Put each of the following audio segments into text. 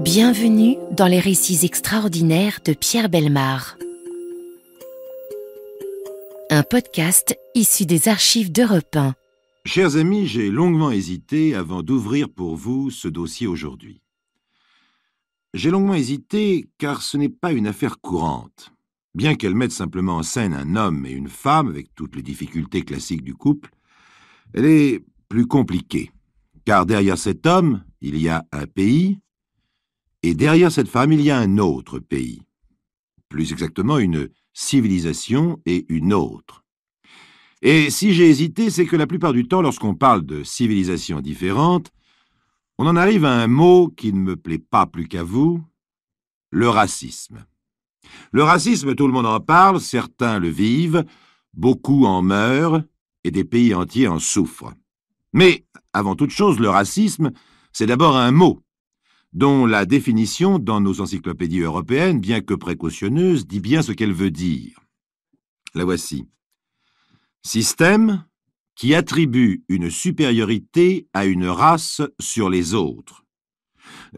Bienvenue dans les récits extraordinaires de Pierre Bellemare. Un podcast issu des archives d'Europe 1. Chers amis, j'ai longuement hésité avant d'ouvrir pour vous ce dossier aujourd'hui. J'ai longuement hésité car ce n'est pas une affaire courante. Bien qu'elle mette simplement en scène un homme et une femme avec toutes les difficultés classiques du couple, elle est plus compliquée. Car derrière cet homme, il y a un pays, et derrière cette femme, il y a un autre pays. Plus exactement, une civilisation et une autre. Et si j'ai hésité, c'est que la plupart du temps, lorsqu'on parle de civilisations différentes, on en arrive à un mot qui ne me plaît pas plus qu'à vous, le racisme. Le racisme, tout le monde en parle, certains le vivent, beaucoup en meurent, et des pays entiers en souffrent. Mais, avant toute chose, le racisme, c'est d'abord un mot, dont la définition dans nos encyclopédies européennes, bien que précautionneuse, dit bien ce qu'elle veut dire. La voici. Système qui attribue une supériorité à une race sur les autres.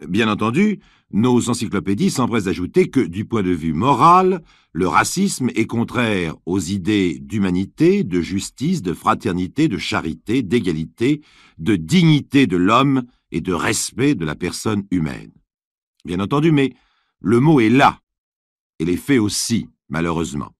Bien entendu, nos encyclopédies s'empressent d'ajouter que, du point de vue moral, le racisme est contraire aux idées d'humanité, de justice, de fraternité, de charité, d'égalité, de dignité de l'homme et de respect de la personne humaine. Bien entendu, mais le mot est là, et les faits aussi, malheureusement.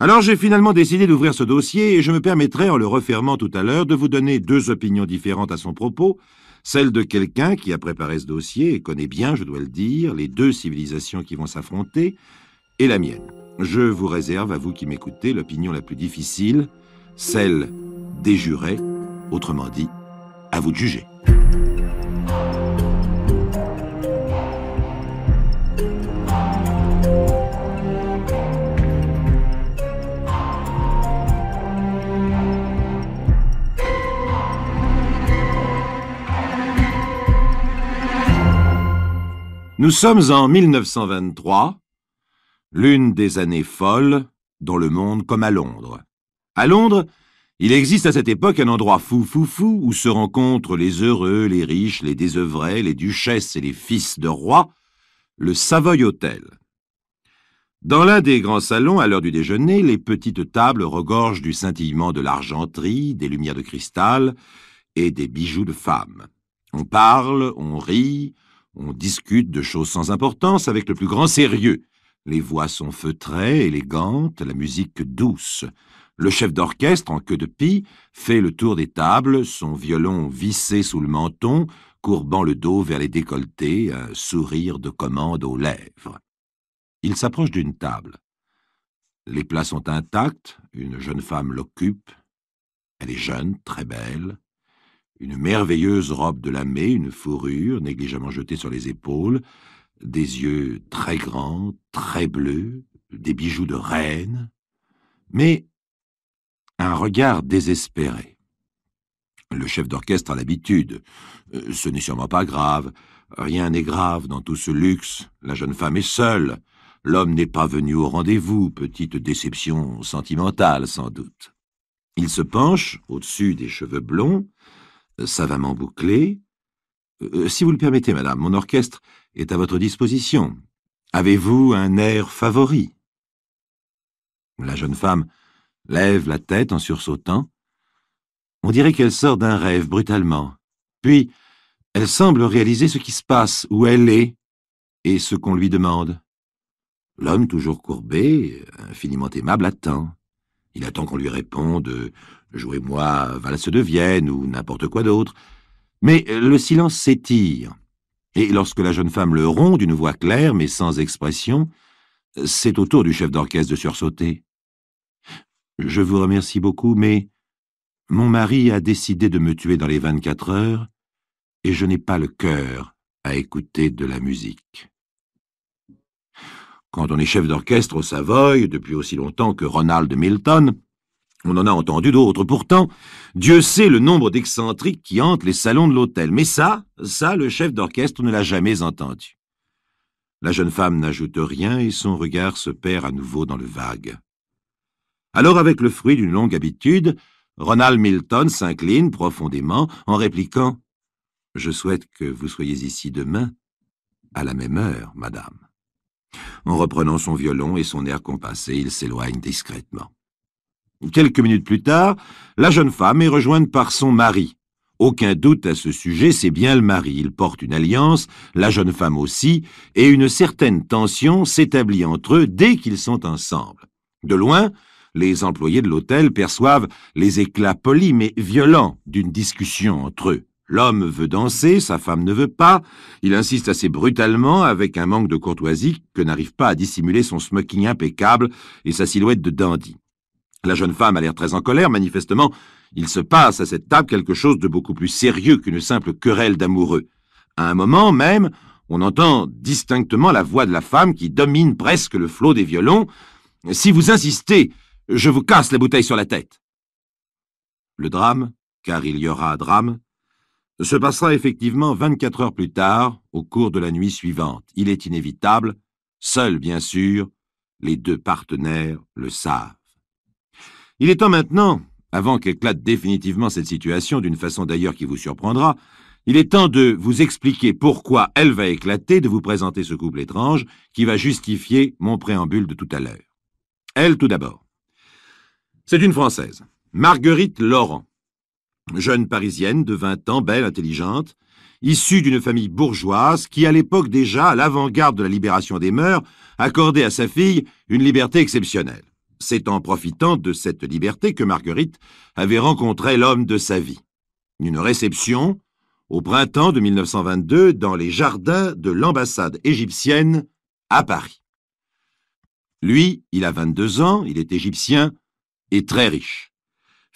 Alors j'ai finalement décidé d'ouvrir ce dossier et je me permettrai, en le refermant tout à l'heure, de vous donner deux opinions différentes à son propos, celle de quelqu'un qui a préparé ce dossier et connaît bien, je dois le dire, les deux civilisations qui vont s'affronter, et la mienne. Je vous réserve, à vous qui m'écoutez, l'opinion la plus difficile, celle des jurés, autrement dit, à vous de juger. Nous sommes en 1923, l'une des années folles dans le monde comme à Londres. À Londres, il existe à cette époque un endroit fou où se rencontrent les heureux, les riches, les désœuvrés, les duchesses et les fils de rois, le Savoy Hotel. Dans l'un des grands salons, à l'heure du déjeuner, les petites tables regorgent du scintillement de l'argenterie, des lumières de cristal et des bijoux de femmes. On parle, on rit, on discute de choses sans importance avec le plus grand sérieux. Les voix sont feutrées, élégantes, la musique douce. Le chef d'orchestre, en queue de pie, fait le tour des tables, son violon vissé sous le menton, courbant le dos vers les décolletés, un sourire de commande aux lèvres. Il s'approche d'une table. Les plats sont intacts, une jeune femme l'occupe. Elle est jeune, très belle. Une merveilleuse robe de lamé, une fourrure négligemment jetée sur les épaules, des yeux très grands, très bleus, des bijoux de reine, mais un regard désespéré. Le chef d'orchestre a l'habitude. Ce n'est sûrement pas grave. Rien n'est grave dans tout ce luxe. La jeune femme est seule. L'homme n'est pas venu au rendez-vous. Petite déception sentimentale, sans doute. Il se penche au-dessus des cheveux blonds, savamment bouclés. Si vous le permettez, madame, mon orchestre est à votre disposition. Avez-vous un air favori? La jeune femme lève la tête en sursautant. On dirait qu'elle sort d'un rêve brutalement. Puis, elle semble réaliser ce qui se passe, où elle est, et ce qu'on lui demande. L'homme, toujours courbé, infiniment aimable, attend. Il attend qu'on lui réponde « Jouez-moi Valse de Vienne » ou n'importe quoi d'autre. Mais le silence s'étire, et lorsque la jeune femme le rompt d'une voix claire mais sans expression, c'est au tour du chef d'orchestre de sursauter. « Je vous remercie beaucoup, mais mon mari a décidé de me tuer dans les 24 heures, et je n'ai pas le cœur à écouter de la musique. » Quand on est chef d'orchestre au Savoy, depuis aussi longtemps que Ronald Milton, on en a entendu d'autres. Pourtant, Dieu sait le nombre d'excentriques qui hantent les salons de l'hôtel. Mais ça, le chef d'orchestre ne l'a jamais entendu. La jeune femme n'ajoute rien et son regard se perd à nouveau dans le vague. Alors, avec le fruit d'une longue habitude, Ronald Milton s'incline profondément en répliquant « Je souhaite que vous soyez ici demain À la même heure, madame. En reprenant son violon et son air compassé, il s'éloigne discrètement. Quelques minutes plus tard, la jeune femme est rejointe par son mari. Aucun doute à ce sujet, c'est bien le mari. Il porte une alliance, la jeune femme aussi, et une certaine tension s'établit entre eux dès qu'ils sont ensemble. De loin, les employés de l'hôtel perçoivent les éclats polis mais violents d'une discussion entre eux. L'homme veut danser, sa femme ne veut pas. Il insiste assez brutalement, avec un manque de courtoisie que n'arrive pas à dissimuler son smoking impeccable et sa silhouette de dandy. La jeune femme a l'air très en colère, manifestement. Il se passe à cette table quelque chose de beaucoup plus sérieux qu'une simple querelle d'amoureux. À un moment même, on entend distinctement la voix de la femme qui domine presque le flot des violons. « Si vous insistez, je vous casse la bouteille sur la tête. » Le drame, car il y aura drame, se passera effectivement 24 heures plus tard, au cours de la nuit suivante. Il est inévitable, seuls bien sûr, les deux partenaires le savent. Il est temps maintenant, avant qu'éclate définitivement cette situation, d'une façon d'ailleurs qui vous surprendra, il est temps de vous expliquer pourquoi elle va éclater, de vous présenter ce couple étrange qui va justifier mon préambule de tout à l'heure. Elle, tout d'abord. C'est une Française, Marguerite Laurent. Jeune Parisienne de 20 ans, belle, intelligente, issue d'une famille bourgeoise qui, à l'époque déjà, à l'avant-garde de la libération des mœurs, accordait à sa fille une liberté exceptionnelle. C'est en profitant de cette liberté que Marguerite avait rencontré l'homme de sa vie. Une réception au printemps de 1922 dans les jardins de l'ambassade égyptienne à Paris. Lui, il a 22 ans, il est égyptien et très riche.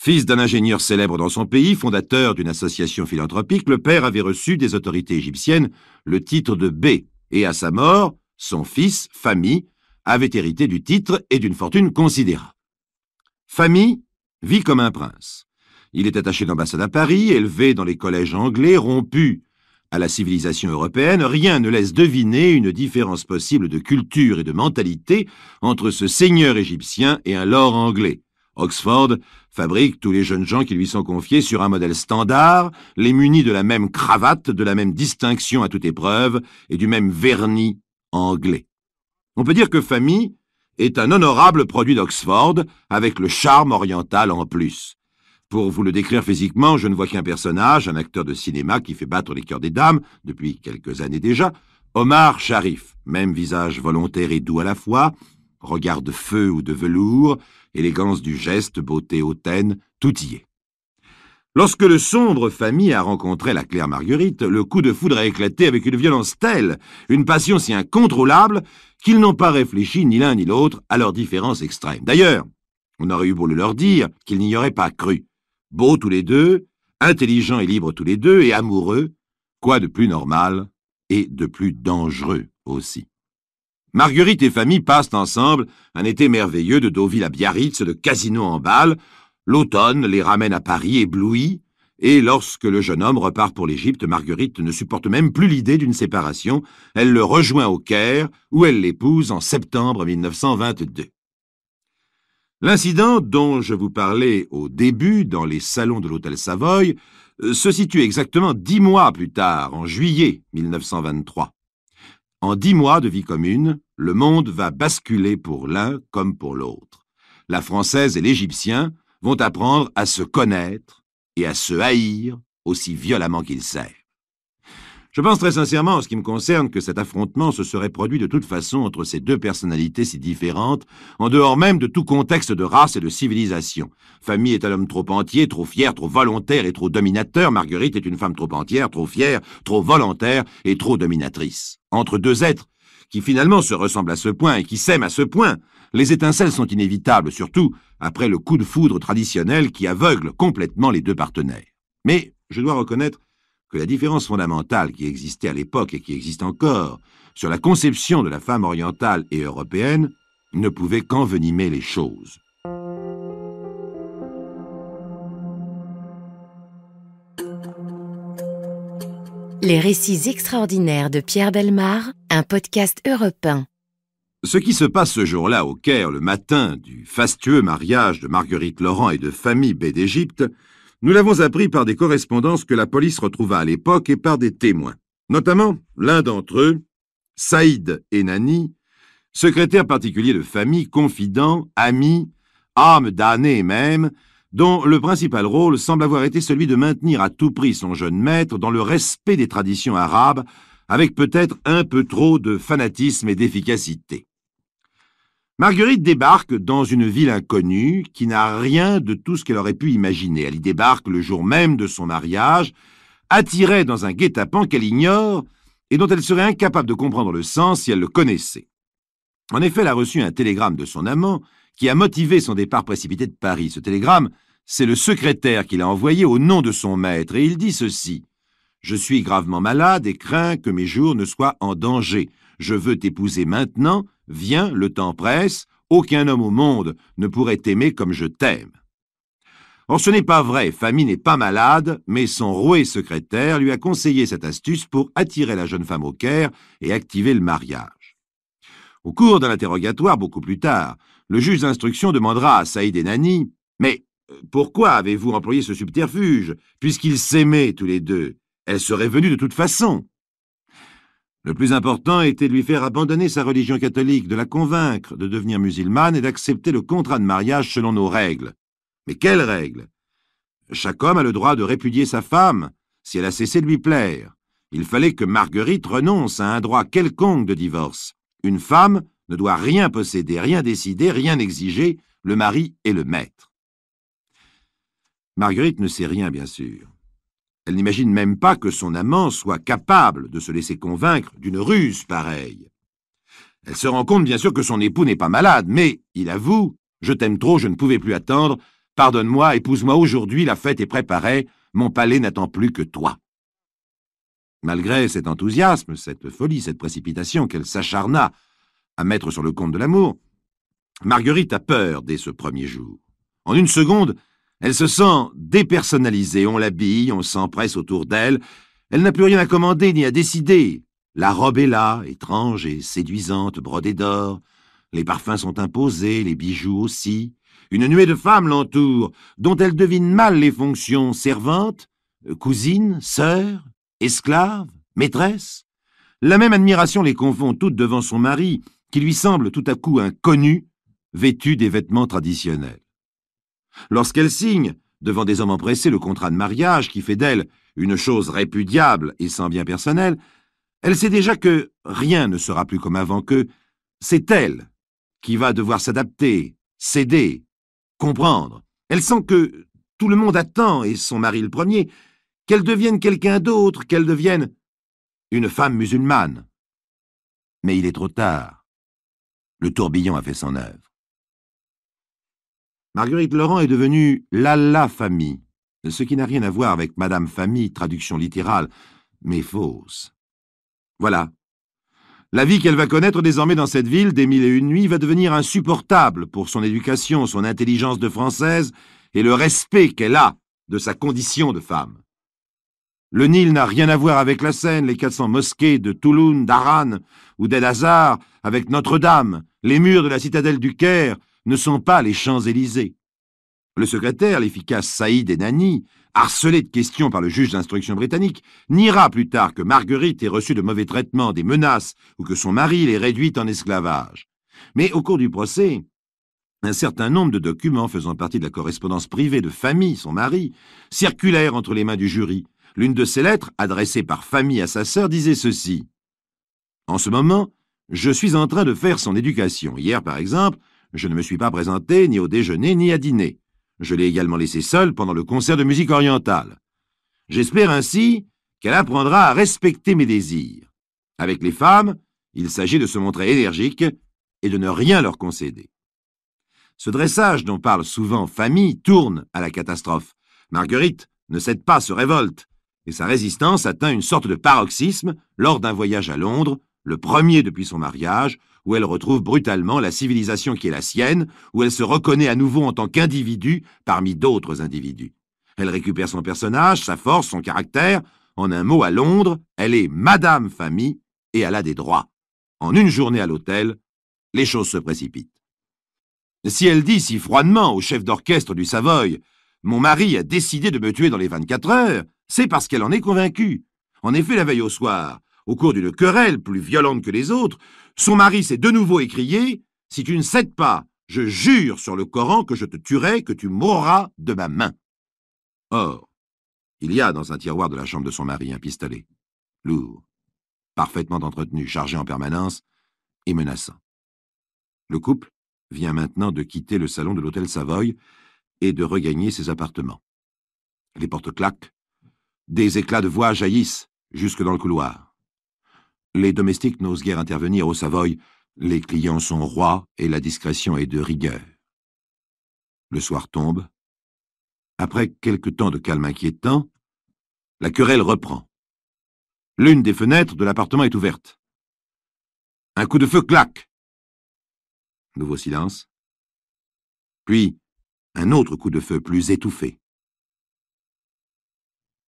Fils d'un ingénieur célèbre dans son pays, fondateur d'une association philanthropique, le père avait reçu des autorités égyptiennes le titre de bey, et à sa mort, son fils, Fahmi, avait hérité du titre et d'une fortune considérable. Fahmi vit comme un prince. Il est attaché d'ambassade à Paris, élevé dans les collèges anglais, rompu à la civilisation européenne. Rien ne laisse deviner une différence possible de culture et de mentalité entre ce seigneur égyptien et un lord anglais. Oxford fabrique tous les jeunes gens qui lui sont confiés sur un modèle standard, les munis de la même cravate, de la même distinction à toute épreuve et du même vernis anglais. On peut dire que Fahmi est un honorable produit d'Oxford, avec le charme oriental en plus. Pour vous le décrire physiquement, je ne vois qu'un personnage, un acteur de cinéma qui fait battre les cœurs des dames, depuis quelques années déjà, Omar Sharif, même visage volontaire et doux à la fois, regard de feu ou de velours, élégance du geste, beauté hautaine, tout y est. Lorsque le sombre Fahmi a rencontré la claire Marguerite, le coup de foudre a éclaté avec une violence telle, une passion si incontrôlable, qu'ils n'ont pas réfléchi ni l'un ni l'autre à leurs différences extrêmes. D'ailleurs, on aurait eu beau le leur dire qu'ils n'y auraient pas cru. Beaux tous les deux, intelligents et libres tous les deux, et amoureux, quoi de plus normal et de plus dangereux aussi. Marguerite et Fahmi passent ensemble un été merveilleux de Deauville à Biarritz, de Casino en bal. L'automne les ramène à Paris éblouis, et lorsque le jeune homme repart pour l'Égypte, Marguerite ne supporte même plus l'idée d'une séparation. Elle le rejoint au Caire, où elle l'épouse en septembre 1922. L'incident dont je vous parlais au début dans les salons de l'hôtel Savoy se situe exactement 10 mois plus tard, en juillet 1923. En 10 mois de vie commune, le monde va basculer pour l'un comme pour l'autre. La Française et l'Égyptien vont apprendre à se connaître et à se haïr aussi violemment qu'ils s'aiment. Je pense très sincèrement, en ce qui me concerne, que cet affrontement se serait produit de toute façon entre ces deux personnalités si différentes, en dehors même de tout contexte de race et de civilisation. Fahmi est un homme trop entier, trop fier, trop volontaire et trop dominateur. Marguerite est une femme trop entière, trop fière, trop volontaire et trop dominatrice. Entre deux êtres qui finalement se ressemblent à ce point et qui s'aiment à ce point, les étincelles sont inévitables, surtout après le coup de foudre traditionnel qui aveugle complètement les deux partenaires. Mais je dois reconnaître que la différence fondamentale qui existait à l'époque et qui existe encore sur la conception de la femme orientale et européenne ne pouvait qu'envenimer les choses. Les récits extraordinaires de Pierre Bellemare, un podcast Europe 1. Ce qui se passe ce jour-là au Caire, le matin du fastueux mariage de Marguerite Laurent et de Fahmi bey d'Égypte, nous l'avons appris par des correspondances que la police retrouva à l'époque et par des témoins. Notamment, l'un d'entre eux, Saïd Enani, secrétaire particulier de famille, confident, ami, âme damnée même, dont le principal rôle semble avoir été celui de maintenir à tout prix son jeune maître dans le respect des traditions arabes, avec peut-être un peu trop de fanatisme et d'efficacité. Marguerite débarque dans une ville inconnue qui n'a rien de tout ce qu'elle aurait pu imaginer. Elle y débarque le jour même de son mariage, attirée dans un guet-apens qu'elle ignore et dont elle serait incapable de comprendre le sens si elle le connaissait. En effet, elle a reçu un télégramme de son amant qui a motivé son départ précipité de Paris. Ce télégramme, c'est le secrétaire qui l'a envoyé au nom de son maître, et il dit ceci: « Je suis gravement malade et crains que mes jours ne soient en danger. Je veux t'épouser maintenant, viens, le temps presse, aucun homme au monde ne pourrait t'aimer comme je t'aime. » Or, ce n'est pas vrai, Famille n'est pas malade, mais son roué secrétaire lui a conseillé cette astuce pour attirer la jeune femme au Caire et activer le mariage. Au cours d'un interrogatoire, beaucoup plus tard, le juge d'instruction demandera à Saïd Enani: « Mais pourquoi avez-vous employé ce subterfuge, puisqu'ils s'aimaient tous les deux? Elle serait venue de toute façon. » Le plus important était de lui faire abandonner sa religion catholique, de la convaincre de devenir musulmane et d'accepter le contrat de mariage selon nos règles. Mais quelles règles? Chaque homme a le droit de répudier sa femme si elle a cessé de lui plaire. Il fallait que Marguerite renonce à un droit quelconque de divorce. Une femme ne doit rien posséder, rien décider, rien exiger. Le mari est le maître. Marguerite ne sait rien, bien sûr. Elle n'imagine même pas que son amant soit capable de se laisser convaincre d'une ruse pareille. Elle se rend compte, bien sûr, que son époux n'est pas malade, mais il avoue: « Je t'aime trop, je ne pouvais plus attendre. Pardonne-moi, épouse-moi aujourd'hui, la fête est préparée, mon palais n'attend plus que toi. » Malgré cet enthousiasme, cette folie, cette précipitation qu'elle s'acharna à mettre sur le compte de l'amour, Marguerite a peur dès ce premier jour. En une seconde, elle se sent dépersonnalisée, on l'habille, on s'empresse autour d'elle, elle n'a plus rien à commander ni à décider. La robe est là, étrange et séduisante, brodée d'or, les parfums sont imposés, les bijoux aussi. Une nuée de femmes l'entoure, dont elle devine mal les fonctions: servante, cousine, sœur, esclave, maîtresse. La même admiration les confond toutes devant son mari, qui lui semble tout à coup inconnu, vêtu des vêtements traditionnels. Lorsqu'elle signe, devant des hommes empressés, le contrat de mariage qui fait d'elle une chose répudiable et sans bien personnel, elle sait déjà que rien ne sera plus comme avant, que c'est elle qui va devoir s'adapter, céder, comprendre. Elle sent que tout le monde attend, et son mari le premier, qu'elle devienne quelqu'un d'autre, qu'elle devienne une femme musulmane. Mais il est trop tard. Le tourbillon a fait son œuvre. Marguerite Laurent est devenue Lalla Famille, ce qui n'a rien à voir avec Madame Famille, traduction littérale, mais fausse. Voilà. La vie qu'elle va connaître désormais dans cette ville des mille et une nuits va devenir insupportable pour son éducation, son intelligence de française et le respect qu'elle a de sa condition de femme. Le Nil n'a rien à voir avec la Seine, les 400 mosquées de Touloun, d'Aran ou d'El-Azhar avec Notre-Dame. Les murs de la citadelle du Caire ne sont pas les Champs-Élysées. Le secrétaire, l'efficace Saïd Enani, harcelé de questions par le juge d'instruction britannique, niera plus tard que Marguerite ait reçu de mauvais traitements, des menaces, ou que son mari l'ait réduite en esclavage. Mais au cours du procès, un certain nombre de documents faisant partie de la correspondance privée de Famille, son mari, circulèrent entre les mains du jury. L'une de ces lettres, adressée par Famille à sa sœur, disait ceci: « En ce moment, je suis en train de faire son éducation. Hier, par exemple, je ne me suis pas présenté ni au déjeuner ni à dîner. Je l'ai également laissée seule pendant le concert de musique orientale. J'espère ainsi qu'elle apprendra à respecter mes désirs. Avec les femmes, il s'agit de se montrer énergique et de ne rien leur concéder. » Ce dressage dont parle souvent Famille tourne à la catastrophe. Marguerite ne cède pas, se révolte, et sa résistance atteint une sorte de paroxysme lors d'un voyage à Londres, le premier depuis son mariage, où elle retrouve brutalement la civilisation qui est la sienne, où elle se reconnaît à nouveau en tant qu'individu parmi d'autres individus. Elle récupère son personnage, sa force, son caractère. En un mot, à Londres, elle est Madame Famille et elle a des droits. En une journée à l'hôtel, les choses se précipitent. Si elle dit si froidement au chef d'orchestre du Savoy « Mon mari a décidé de me tuer dans les 24 heures », c'est parce qu'elle en est convaincue. En effet, la veille au soir, au cours d'une querelle plus violente que les autres, son mari s'est de nouveau écrié « Si tu ne cèdes pas, je jure sur le Coran que je te tuerai, que tu mourras de ma main. » Or, il y a dans un tiroir de la chambre de son mari un pistolet, lourd, parfaitement entretenu, chargé en permanence et menaçant. Le couple vient maintenant de quitter le salon de l'hôtel Savoy et de regagner ses appartements. Les portes claquent, des éclats de voix jaillissent jusque dans le couloir. Les domestiques n'osent guère intervenir au Savoy, les clients sont rois et la discrétion est de rigueur. Le soir tombe. Après quelque temps de calme inquiétant, la querelle reprend. L'une des fenêtres de l'appartement est ouverte. Un coup de feu claque. Nouveau silence. Puis, un autre coup de feu plus étouffé.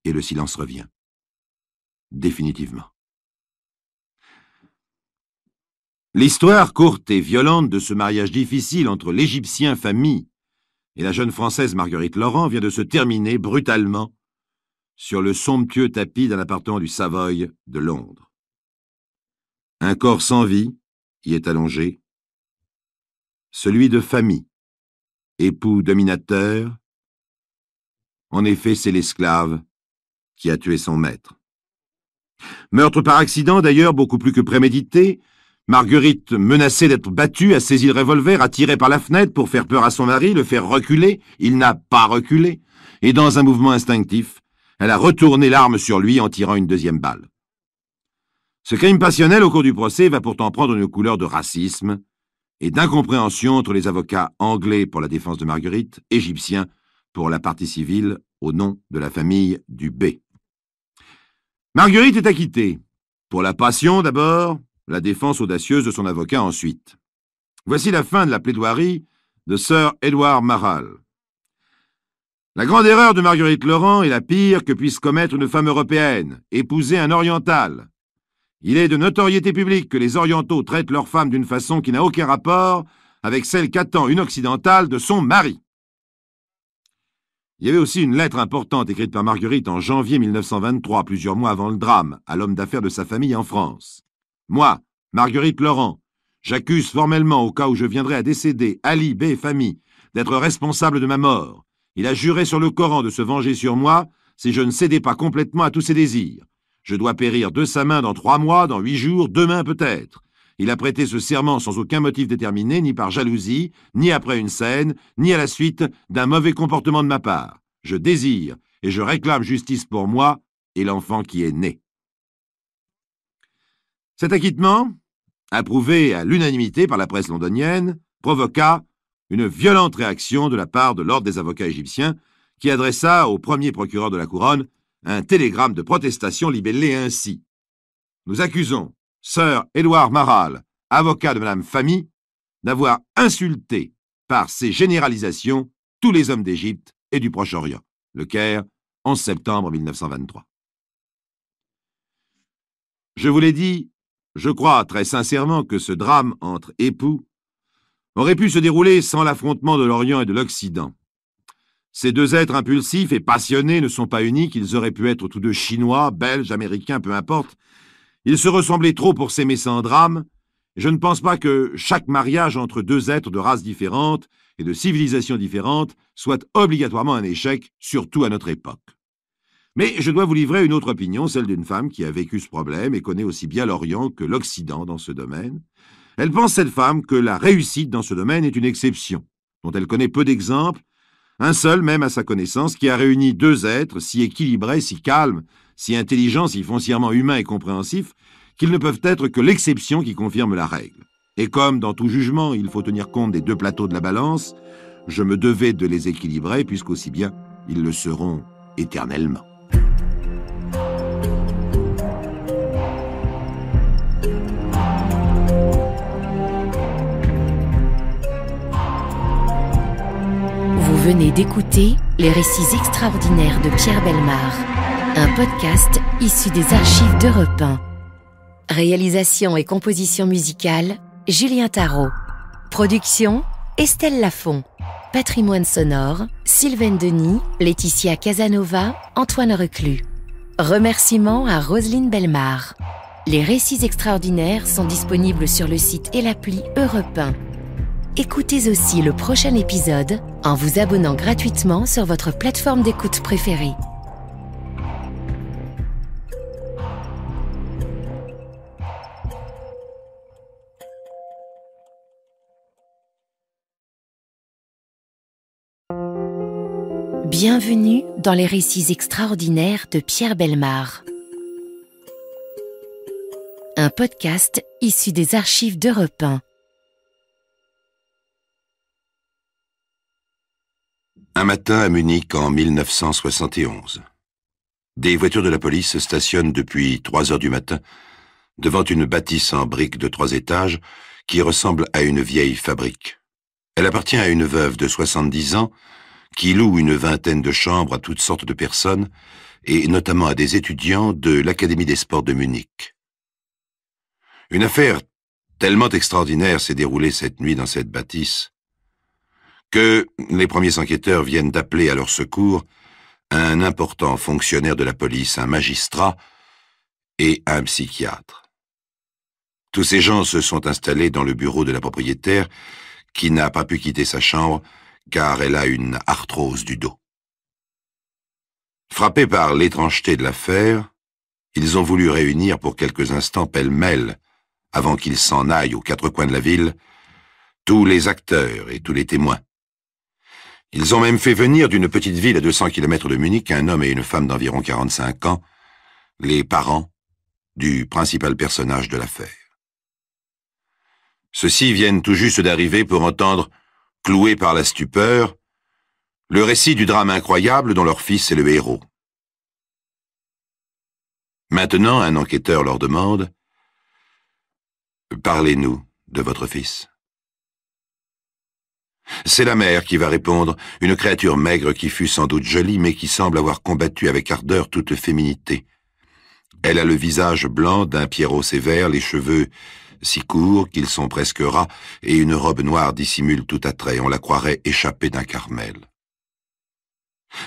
Et le silence revient. Définitivement. L'histoire courte et violente de ce mariage difficile entre l'Égyptien Famille et la jeune Française Marguerite Laurent vient de se terminer brutalement sur le somptueux tapis d'un appartement du Savoy de Londres. Un corps sans vie y est allongé, celui de Famille, époux dominateur. En effet, c'est l'esclave qui a tué son maître. Meurtre par accident, d'ailleurs, beaucoup plus que prémédité. Marguerite, menacée d'être battue, a saisi le revolver, a tiré par la fenêtre pour faire peur à son mari, le faire reculer. Il n'a pas reculé. Et dans un mouvement instinctif, elle a retourné l'arme sur lui en tirant une deuxième balle. Ce crime passionnel au cours du procès va pourtant prendre une couleur de racisme et d'incompréhension entre les avocats anglais pour la défense de Marguerite, égyptiens pour la partie civile au nom de la famille du B. Marguerite est acquittée. Pour la passion d'abord, la défense audacieuse de son avocat ensuite. Voici la fin de la plaidoirie de Sir Edward Marhall. La grande erreur de Marguerite Laurent est la pire que puisse commettre une femme européenne, épouser un oriental. Il est de notoriété publique que les orientaux traitent leurs femmes d'une façon qui n'a aucun rapport avec celle qu'attend une occidentale de son mari. Il y avait aussi une lettre importante écrite par Marguerite en janvier 1923, plusieurs mois avant le drame, à l'homme d'affaires de sa famille en France. Moi, Marguerite Laurent, j'accuse formellement, au cas où je viendrais à décéder, Ali B. Famille, d'être responsable de ma mort. Il a juré sur le Coran de se venger sur moi si je ne cédais pas complètement à tous ses désirs. Je dois périr de sa main dans 3 mois, dans 8 jours, demain peut-être. Il a prêté ce serment sans aucun motif déterminé, ni par jalousie, ni après une scène, ni à la suite d'un mauvais comportement de ma part. Je désire et je réclame justice pour moi et l'enfant qui est né. Cet acquittement, approuvé à l'unanimité par la presse londonienne, provoqua une violente réaction de la part de l'ordre des avocats égyptiens qui adressa au premier procureur de la couronne un télégramme de protestation libellé ainsi. Nous accusons Sir Edward Marhall, avocat de Madame Famille, d'avoir insulté par ses généralisations tous les hommes d'Égypte et du Proche-Orient. Le Caire, 11 septembre 1923. Je vous l'ai dit, je crois très sincèrement que ce drame entre époux aurait pu se dérouler sans l'affrontement de l'Orient et de l'Occident. Ces deux êtres impulsifs et passionnés ne sont pas uniques, ils auraient pu être tous deux chinois, belges, américains, peu importe. Ils se ressemblaient trop pour s'aimer sans drame. Je ne pense pas que chaque mariage entre deux êtres de races différentes et de civilisations différentes soit obligatoirement un échec, surtout à notre époque. Mais je dois vous livrer une autre opinion, celle d'une femme qui a vécu ce problème et connaît aussi bien l'Orient que l'Occident dans ce domaine. Elle pense, cette femme, que la réussite dans ce domaine est une exception, dont elle connaît peu d'exemples, un seul même à sa connaissance, qui a réuni deux êtres si équilibrés, si calmes, si intelligents, si foncièrement humains et compréhensifs, qu'ils ne peuvent être que l'exception qui confirme la règle. Et comme dans tout jugement, il faut tenir compte des deux plateaux de la balance, je me devais de les équilibrer, puisqu'aussi bien ils le seront éternellement. Vous venez d'écouter Les récits extraordinaires de Pierre Bellemare, un podcast issu des archives d'Europe 1. Réalisation et composition musicale, Julien Tarot. Production, Estelle Lafont. Patrimoine sonore, Sylvaine Denis, Laetitia Casanova, Antoine Reclus. Remerciements à Roselyne Bellemare. Les récits extraordinaires sont disponibles sur le site et l'appli Europe 1. Écoutez aussi le prochain épisode en vous abonnant gratuitement sur votre plateforme d'écoute préférée. Bienvenue dans les récits extraordinaires de Pierre Bellemare. Un podcast issu des archives d'Europe 1. Un matin à Munich en 1971. Des voitures de la police stationnent depuis 3 heures du matin devant une bâtisse en briques de 3 étages qui ressemble à une vieille fabrique. Elle appartient à une veuve de 70 ans qui loue une vingtaine de chambres à toutes sortes de personnes et notamment à des étudiants de l'Académie des sports de Munich. Une affaire tellement extraordinaire s'est déroulée cette nuit dans cette bâtisse que les premiers enquêteurs viennent d'appeler à leur secours un important fonctionnaire de la police, un magistrat et un psychiatre. Tous ces gens se sont installés dans le bureau de la propriétaire qui n'a pas pu quitter sa chambre car elle a une arthrose du dos. Frappés par l'étrangeté de l'affaire, ils ont voulu réunir pour quelques instants pêle-mêle, avant qu'ils s'en aillent aux 4 coins de la ville, tous les acteurs et tous les témoins. Ils ont même fait venir d'une petite ville à 200 km de Munich un homme et une femme d'environ 45 ans, les parents du principal personnage de l'affaire. Ceux-ci viennent tout juste d'arriver pour entendre, cloués par la stupeur, le récit du drame incroyable dont leur fils est le héros. Maintenant, un enquêteur leur demande « Parlez-nous de votre fils ». C'est la mère qui va répondre, une créature maigre qui fut sans doute jolie, mais qui semble avoir combattu avec ardeur toute féminité. Elle a le visage blanc d'un pierrot sévère, les cheveux si courts qu'ils sont presque ras, et une robe noire dissimule tout attrait, on la croirait échappée d'un Carmel.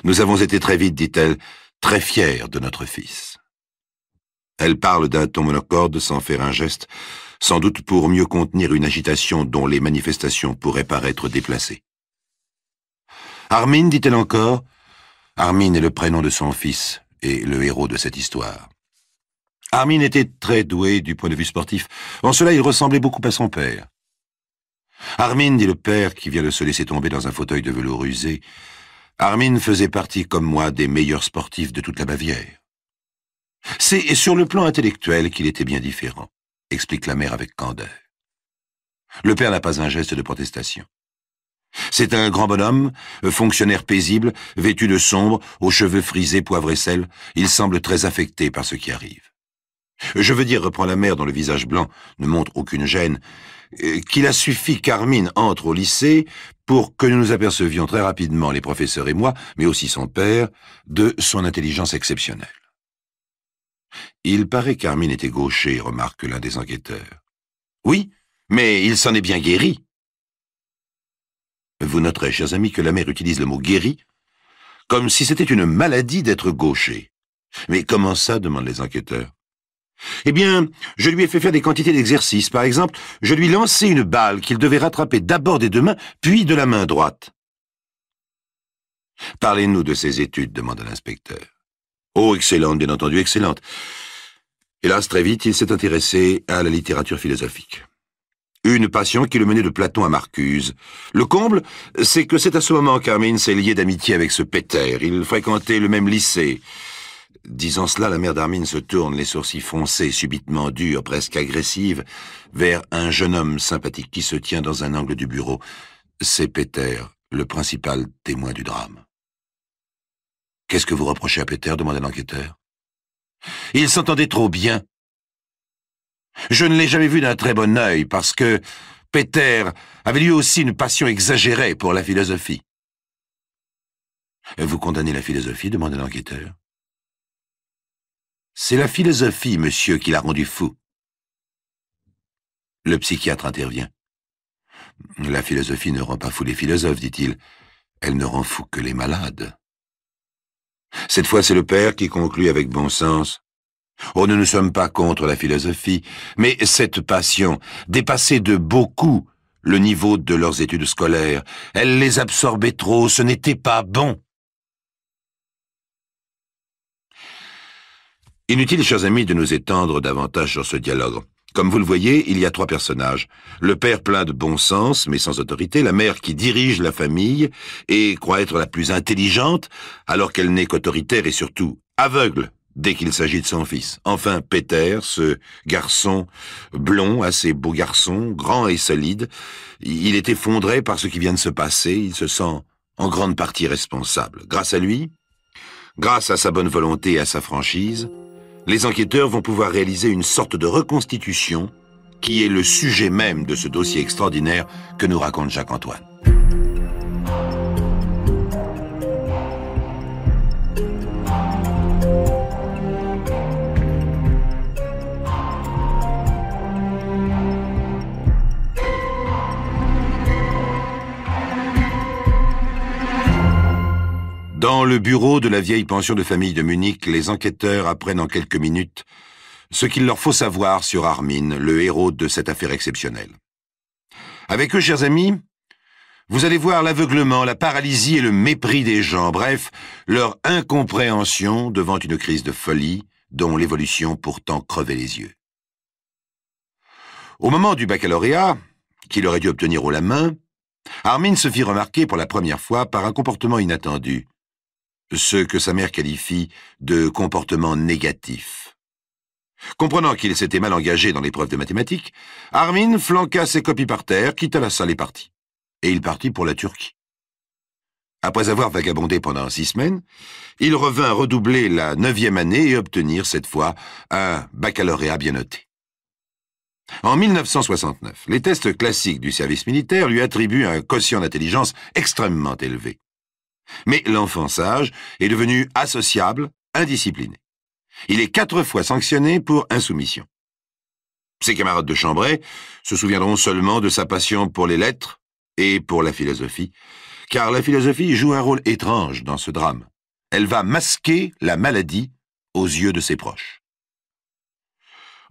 Nous avons été très vite, dit-elle, très fiers de notre fils. Elle parle d'un ton monocorde sans faire un geste, sans doute pour mieux contenir une agitation dont les manifestations pourraient paraître déplacées. Armin, dit-elle encore. Armin est le prénom de son fils et le héros de cette histoire. Armin était très doué du point de vue sportif. En cela, il ressemblait beaucoup à son père. Armin, dit le père qui vient de se laisser tomber dans un fauteuil de velours usé, Armin faisait partie, comme moi, des meilleurs sportifs de toute la Bavière. C'est sur le plan intellectuel qu'il était bien différent, explique la mère avec candeur. Le père n'a pas un geste de protestation. C'est un grand bonhomme, fonctionnaire paisible, vêtu de sombre, aux cheveux frisés, poivre et sel. Il semble très affecté par ce qui arrive. Je veux dire, reprend la mère dont le visage blanc ne montre aucune gêne, qu'il a suffi qu'Armin entre au lycée pour que nous nous apercevions très rapidement, les professeurs et moi, mais aussi son père, de son intelligence exceptionnelle. Il paraît qu'Armin était gaucher, remarque l'un des enquêteurs. Oui, mais il s'en est bien guéri. Vous noterez, chers amis, que la mère utilise le mot guéri comme si c'était une maladie d'être gaucher. Mais comment ça, demandent les enquêteurs. Eh bien, je lui ai fait faire des quantités d'exercices. Par exemple, je lui lançai une balle qu'il devait rattraper d'abord des 2 mains, puis de la main droite. Parlez-nous de ses études, demanda l'inspecteur. Oh, excellente, bien entendu, excellente. Hélas, très vite, il s'est intéressé à la littérature philosophique. Une passion qui le menait de Platon à Marcuse. Le comble, c'est que c'est à ce moment qu'Armin s'est lié d'amitié avec ce Peter. Ils fréquentaient le même lycée. Disant cela, la mère d'Armin se tourne, les sourcils foncés, subitement durs, presque agressives, vers un jeune homme sympathique qui se tient dans un angle du bureau. C'est Peter, le principal témoin du drame. « Qu'est-ce que vous reprochez à Peter » demanda l'enquêteur. « Il s'entendait trop bien. Je ne l'ai jamais vu d'un très bon œil, parce que Peter avait lui aussi une passion exagérée pour la philosophie. »« Vous condamnez la philosophie » demanda l'enquêteur. « C'est la philosophie, monsieur, qui l'a rendu fou. » Le psychiatre intervient. « La philosophie ne rend pas fou les philosophes, dit-il. Elle ne rend fou que les malades. » Cette fois, c'est le père qui conclut avec bon sens. Oh, nous ne sommes pas contre la philosophie, mais cette passion dépassait de beaucoup le niveau de leurs études scolaires. Elle les absorbait trop, ce n'était pas bon. Inutile, chers amis, de nous étendre davantage sur ce dialogue. Comme vous le voyez, il y a 3 personnages. Le père plein de bon sens, mais sans autorité, la mère qui dirige la famille et croit être la plus intelligente, alors qu'elle n'est qu'autoritaire et surtout aveugle dès qu'il s'agit de son fils. Enfin, Peter, ce garçon blond, assez beau garçon, grand et solide, il est effondré par ce qui vient de se passer, il se sent en grande partie responsable. Grâce à lui, grâce à sa bonne volonté et à sa franchise, les enquêteurs vont pouvoir réaliser une sorte de reconstitution qui est le sujet même de ce dossier extraordinaire que nous raconte Jacques-Antoine. Dans le bureau de la vieille pension de famille de Munich, les enquêteurs apprennent en quelques minutes ce qu'il leur faut savoir sur Armin, le héros de cette affaire exceptionnelle. Avec eux, chers amis, vous allez voir l'aveuglement, la paralysie et le mépris des gens, bref, leur incompréhension devant une crise de folie dont l'évolution pourtant crevait les yeux. Au moment du baccalauréat, qu'il aurait dû obtenir haut la main, Armin se fit remarquer pour la première fois par un comportement inattendu, ce que sa mère qualifie de comportement négatif. Comprenant qu'il s'était mal engagé dans l'épreuve de mathématiques, Armin flanqua ses copies par terre, quitta la salle et partit. Et il partit pour la Turquie. Après avoir vagabondé pendant 6 semaines, il revint redoubler la 9e année et obtenir cette fois un baccalauréat bien noté. En 1969, les tests classiques du service militaire lui attribuent un quotient d'intelligence extrêmement élevé. Mais l'enfant sage est devenu associable, indiscipliné. Il est 4 fois sanctionné pour insoumission. Ses camarades de chambrée se souviendront seulement de sa passion pour les lettres et pour la philosophie, car la philosophie joue un rôle étrange dans ce drame. Elle va masquer la maladie aux yeux de ses proches.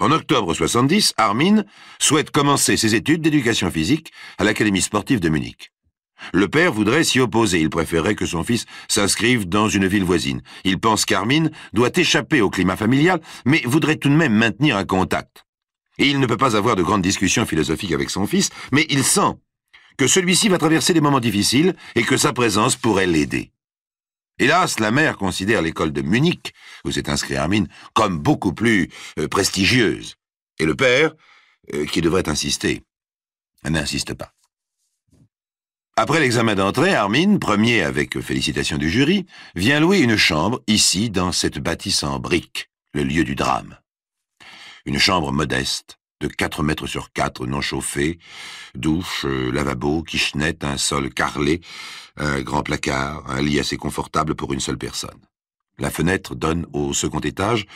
En octobre 70, Armin souhaite commencer ses études d'éducation physique à l'Académie sportive de Munich. Le père voudrait s'y opposer, il préférerait que son fils s'inscrive dans une ville voisine. Il pense qu'Armin doit échapper au climat familial, mais voudrait tout de même maintenir un contact. Et il ne peut pas avoir de grandes discussions philosophiques avec son fils, mais il sent que celui-ci va traverser des moments difficiles et que sa présence pourrait l'aider. Hélas, la mère considère l'école de Munich, où s'est inscrit Armin, comme beaucoup plus prestigieuse. Et le père, qui devrait insister, n'insiste pas. Après l'examen d'entrée, Armin, premier avec félicitations du jury, vient louer une chambre ici dans cette bâtisse en briques, le lieu du drame. Une chambre modeste, de 4 mètres sur 4, non chauffée, douche, lavabo, kitchenette, un sol carrelé, un grand placard, un lit assez confortable pour une seule personne. La fenêtre donne au 2e étage,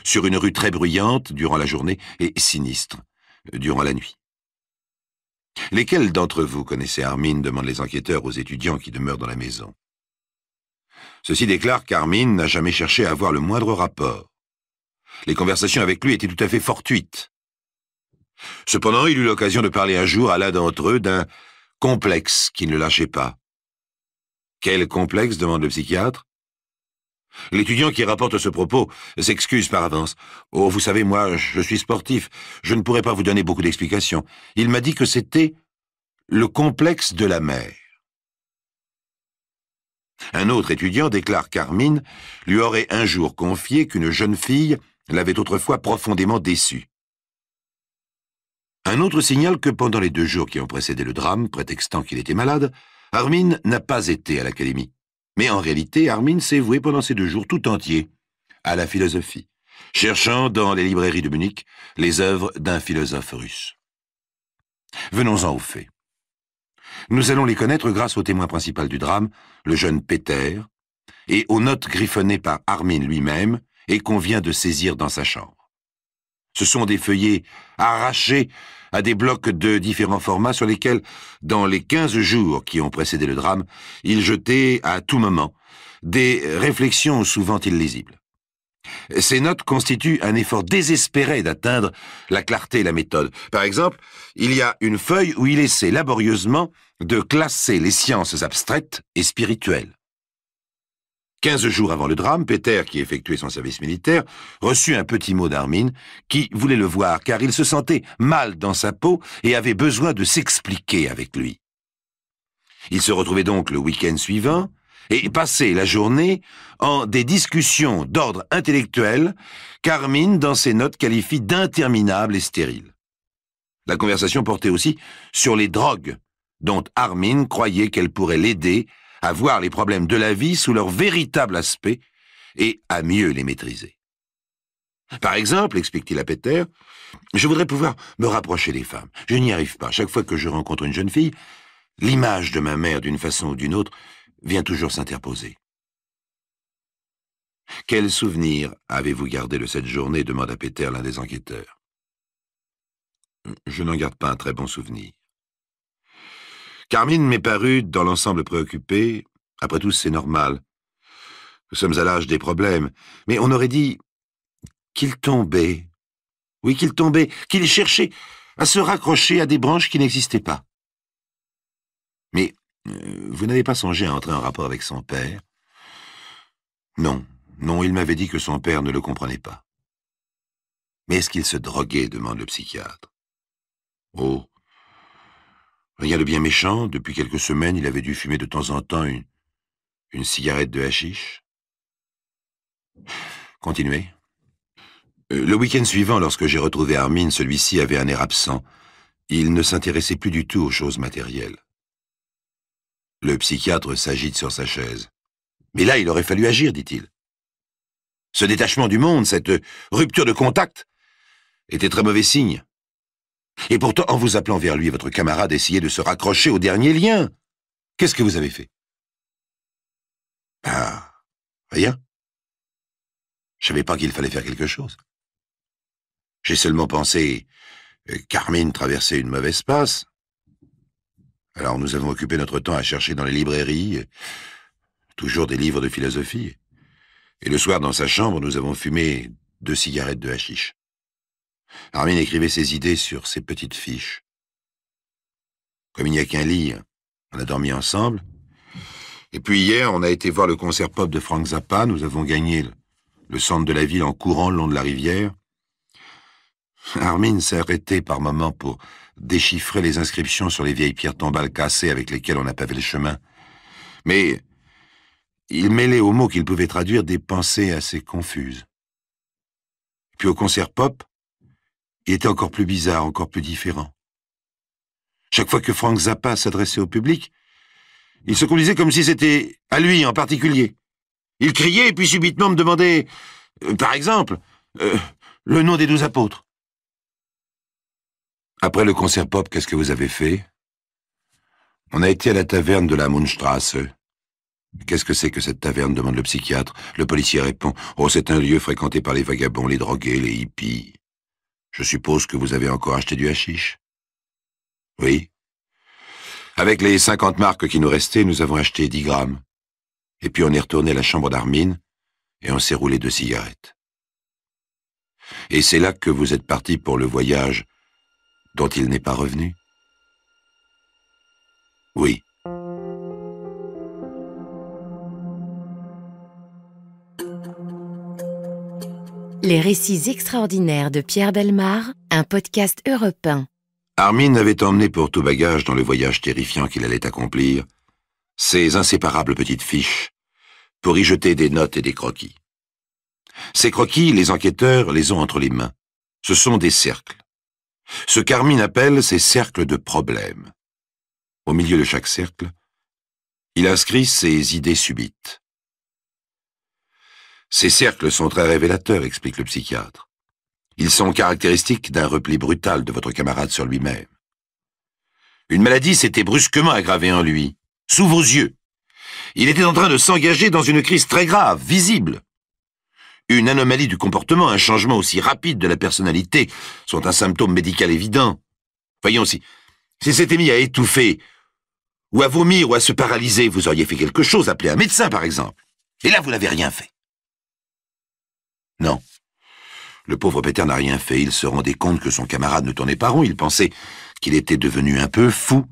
sur une rue très bruyante durant la journée et sinistre durant la nuit. Lesquels d'entre vous connaissez Armin, demandent les enquêteurs aux étudiants qui demeurent dans la maison. Ceux-ci déclarent qu'Armin n'a jamais cherché à avoir le moindre rapport. Les conversations avec lui étaient tout à fait fortuites. Cependant, il eut l'occasion de parler un jour à l'un d'entre eux d'un complexe qui ne le lâchait pas. Quel complexe, demande le psychiatre. L'étudiant qui rapporte ce propos s'excuse par avance. « Oh, vous savez, moi, je suis sportif. Je ne pourrais pas vous donner beaucoup d'explications. Il m'a dit que c'était le complexe de la mère. » Un autre étudiant déclare qu'Armin lui aurait un jour confié qu'une jeune fille l'avait autrefois profondément déçu. Un autre signale que pendant les 2 jours qui ont précédé le drame, prétextant qu'il était malade, Armin n'a pas été à l'académie. Mais en réalité, Armin s'est voué pendant ces 2 jours tout entiers à la philosophie, cherchant dans les librairies de Munich les œuvres d'un philosophe russe. Venons-en aux faits. Nous allons les connaître grâce au témoin principal du drame, le jeune Peter, et aux notes griffonnées par Armin lui-même et qu'on vient de saisir dans sa chambre. Ce sont des feuillets arrachés à des blocs de différents formats sur lesquels, dans les 15 jours qui ont précédé le drame, il jetait à tout moment des réflexions souvent illisibles. Ces notes constituent un effort désespéré d'atteindre la clarté et la méthode. Par exemple, il y a une feuille où il essaie laborieusement de classer les sciences abstraites et spirituelles. 15 jours avant le drame, Peter, qui effectuait son service militaire, reçut un petit mot d'Armin qui voulait le voir car il se sentait mal dans sa peau et avait besoin de s'expliquer avec lui. Il se retrouvait donc le week-end suivant et passait la journée en des discussions d'ordre intellectuel qu'Armin, dans ses notes, qualifie d'interminables et stériles. La conversation portait aussi sur les drogues, dont Armin croyait qu'elles pourraient l'aider à voir les problèmes de la vie sous leur véritable aspect et à mieux les maîtriser. Par exemple, explique-t-il à Peter, je voudrais pouvoir me rapprocher des femmes. Je n'y arrive pas. Chaque fois que je rencontre une jeune fille, l'image de ma mère, d'une façon ou d'une autre, vient toujours s'interposer. Quel souvenir avez-vous gardé de cette journée demanda Peter, l'un des enquêteurs. Je n'en garde pas un très bon souvenir. Carmine m'est paru, dans l'ensemble, préoccupé. Après tout, c'est normal. Nous sommes à l'âge des problèmes. Mais on aurait dit qu'il tombait. Oui, qu'il tombait, qu'il cherchait à se raccrocher à des branches qui n'existaient pas. Mais vous n'avez pas songé à entrer en rapport avec son père? Non, il m'avait dit que son père ne le comprenait pas. Mais est-ce qu'il se droguait demande le psychiatre. Oh, rien de bien méchant. Depuis quelques semaines, il avait dû fumer de temps en temps une cigarette de hashish. Continuez. Le week-end suivant, lorsque j'ai retrouvé Armin, celui-ci avait un air absent. Il ne s'intéressait plus du tout aux choses matérielles. Le psychiatre s'agite sur sa chaise. Mais là, il aurait fallu agir, dit-il. Ce détachement du monde, cette rupture de contact, était très mauvais signe. Et pourtant, en vous appelant vers lui, votre camarade essayait de se raccrocher au dernier lien. Qu'est-ce que vous avez fait? Ah, rien. Je savais pas qu'il fallait faire quelque chose. J'ai seulement pensé qu'Armin traversait une mauvaise passe. Alors nous avons occupé notre temps à chercher dans les librairies, toujours des livres de philosophie. Et le soir, dans sa chambre, nous avons fumé 2 cigarettes de hashish. Armin écrivait ses idées sur ses petites fiches. Comme il n'y a qu'un lit, on a dormi ensemble. Et puis hier, on a été voir le concert pop de Frank Zappa. Nous avons gagné le centre de la ville en courant le long de la rivière. Armin s'est arrêté par moments pour déchiffrer les inscriptions sur les vieilles pierres tombales cassées avec lesquelles on a pavé le chemin. Mais il mêlait aux mots qu'il pouvait traduire des pensées assez confuses. Puis au concert pop, il était encore plus bizarre, encore plus différent. Chaque fois que Frank Zappa s'adressait au public, il se conduisait comme si c'était à lui en particulier. Il criait et puis subitement me demandait, par exemple, le nom des 12 apôtres. Après le concert pop, qu'est-ce que vous avez fait? On a été à la taverne de la Mundstrasse. Qu'est-ce que c'est que cette taverne demande le psychiatre. Le policier répond, oh, c'est un lieu fréquenté par les vagabonds, les drogués, les hippies. Je suppose que vous avez encore acheté du hashish? Oui. Avec les 50 marques qui nous restaient, nous avons acheté 10 grammes. Et puis on est retourné à la chambre d'Armin et on s'est roulé 2 cigarettes. Et c'est là que vous êtes parti pour le voyage dont il n'est pas revenu? Oui. Les récits extraordinaires de Pierre Bellemare, un podcast Europe 1. Armin avait emmené pour tout bagage dans le voyage terrifiant qu'il allait accomplir ses inséparables petites fiches pour y jeter des notes et des croquis. Ces croquis, les enquêteurs les ont entre les mains. Ce sont des cercles. Ce qu'Armin appelle ces cercles de problèmes. Au milieu de chaque cercle, il inscrit ses idées subites. Ces cercles sont très révélateurs, explique le psychiatre. Ils sont caractéristiques d'un repli brutal de votre camarade sur lui-même. Une maladie s'était brusquement aggravée en lui, sous vos yeux. Il était en train de s'engager dans une crise très grave, visible. Une anomalie du comportement, un changement aussi rapide de la personnalité sont un symptôme médical évident. Voyons, s'il s'était mis à étouffer, ou à vomir, ou à se paralyser, vous auriez fait quelque chose, appelé un médecin par exemple. Et là, vous n'avez rien fait. Non. Le pauvre Peter n'a rien fait. Il se rendait compte que son camarade ne tournait pas rond. Il pensait qu'il était devenu un peu fou.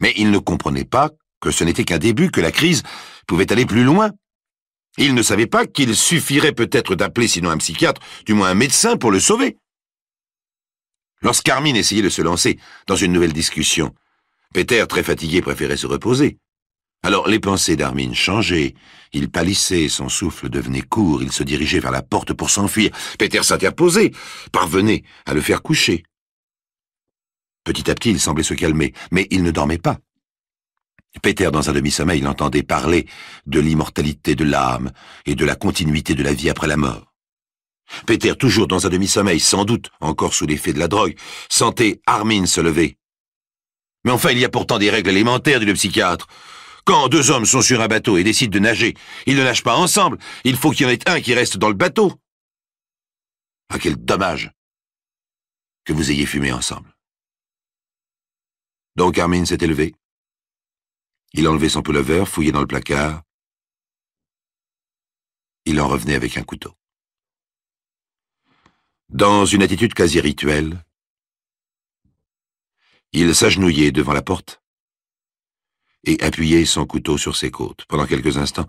Mais il ne comprenait pas que ce n'était qu'un début, que la crise pouvait aller plus loin. Il ne savait pas qu'il suffirait peut-être d'appeler sinon un psychiatre, du moins un médecin pour le sauver. Lorsqu'Armin essayait de se lancer dans une nouvelle discussion, Peter, très fatigué, préférait se reposer. Alors les pensées d'Armin changeaient, il pâlissait, son souffle devenait court, il se dirigeait vers la porte pour s'enfuir. Peter s'interposait, parvenait à le faire coucher. Petit à petit, il semblait se calmer, mais il ne dormait pas. Peter, dans un demi-sommeil, l'entendait parler de l'immortalité de l'âme et de la continuité de la vie après la mort. Peter, toujours dans un demi-sommeil, sans doute encore sous l'effet de la drogue, sentait Armin se lever. Mais enfin, il y a pourtant des règles élémentaires, dit le psychiatre. Quand deux hommes sont sur un bateau et décident de nager, ils ne nagent pas ensemble. Il faut qu'il y en ait un qui reste dans le bateau. Ah, quel dommage que vous ayez fumé ensemble. Donc Armin s'était levé. Il enlevait son pullover, fouillait dans le placard. Il en revenait avec un couteau. Dans une attitude quasi rituelle, il s'agenouillait devant la porte et appuyait son couteau sur ses côtes. Pendant quelques instants,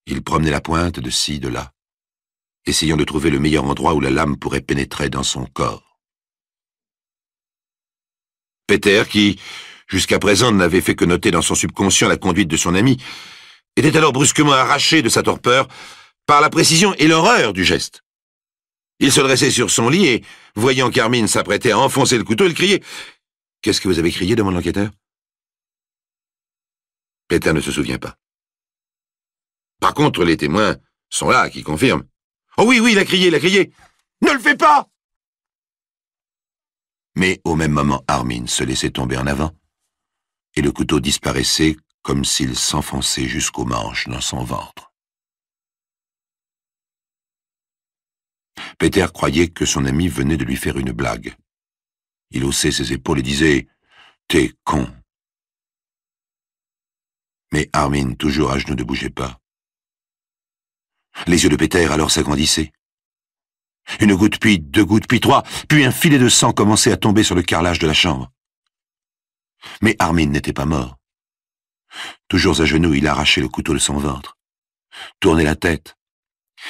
il promenait la pointe de ci, de là, essayant de trouver le meilleur endroit où la lame pourrait pénétrer dans son corps. Peter, qui, jusqu'à présent, n'avait fait que noter dans son subconscient la conduite de son ami, était alors brusquement arraché de sa torpeur par la précision et l'horreur du geste. Il se dressait sur son lit et, voyant qu'Armin s'apprêtait à enfoncer le couteau, il criait « Qu'est-ce que vous avez crié ?» demande l'enquêteur. Peter ne se souvient pas. Par contre, les témoins sont là, qui confirment. « Oh oui, oui, il a crié, il a crié. Ne le fais pas !» Mais au même moment, Armin se laissait tomber en avant, et le couteau disparaissait comme s'il s'enfonçait jusqu'au manche dans son ventre. Peter croyait que son ami venait de lui faire une blague. Il haussait ses épaules et disait « T'es con !» Mais Armin, toujours à genoux, ne bougeait pas. Les yeux de Peter alors s'agrandissaient. Une goutte, puis deux gouttes, puis trois, puis un filet de sang commençait à tomber sur le carrelage de la chambre. Mais Armin n'était pas mort. Toujours à genoux, il arrachait le couteau de son ventre, tournait la tête,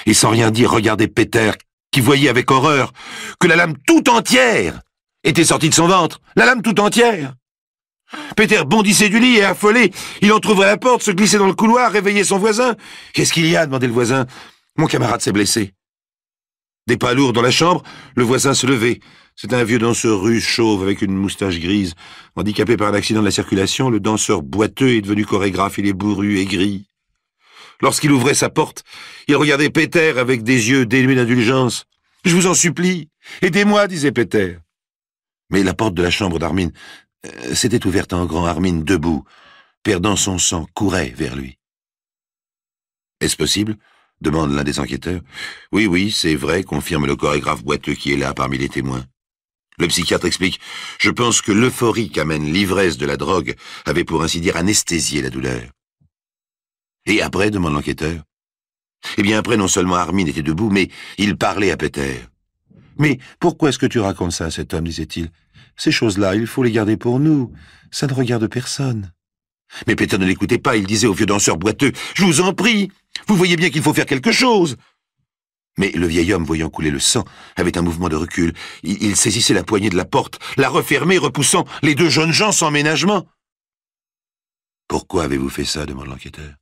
et sans rien dire, regardait Peter, qui voyait avec horreur que la lame tout entière était sortie de son ventre, la lame tout entière. Peter bondissait du lit et affolé, il entrouvrait la porte, se glissait dans le couloir, réveillait son voisin. « Qu'est-ce qu'il y a ?» demandait le voisin. « Mon camarade s'est blessé. » Des pas lourds dans la chambre, le voisin se levait. C'était un vieux danseur russe, chauve, avec une moustache grise. Handicapé par un accident de la circulation, le danseur boiteux est devenu chorégraphe, il est bourru et gris. Lorsqu'il ouvrait sa porte, il regardait Peter avec des yeux dénués d'indulgence. « Je vous en supplie, aidez-moi » disait Peter. Mais la porte de la chambre d'Armin s'était ouverte en grand. Armin, debout, perdant son sang, courait vers lui. « Est-ce possible ?» demande l'un des enquêteurs. « Oui, oui, c'est vrai » confirme le chorégraphe boiteux qui est là parmi les témoins. Le psychiatre explique « Je pense que l'euphorie qu'amène l'ivresse de la drogue avait pour ainsi dire anesthésié la douleur. » Et après, demande l'enquêteur. Eh bien après, non seulement Armin était debout, mais il parlait à Peter. « Mais pourquoi est-ce que tu racontes ça à cet homme ?» disait-il. « Ces choses-là, il faut les garder pour nous. Ça ne regarde personne. » Mais Peter ne l'écoutait pas, il disait au vieux danseur boiteux « Je vous en prie, vous voyez bien qu'il faut faire quelque chose !» Mais le vieil homme, voyant couler le sang, avait un mouvement de recul. Il saisissait la poignée de la porte, la refermait, repoussant les deux jeunes gens sans ménagement. « Pourquoi avez-vous fait ça ?» demande l'enquêteur.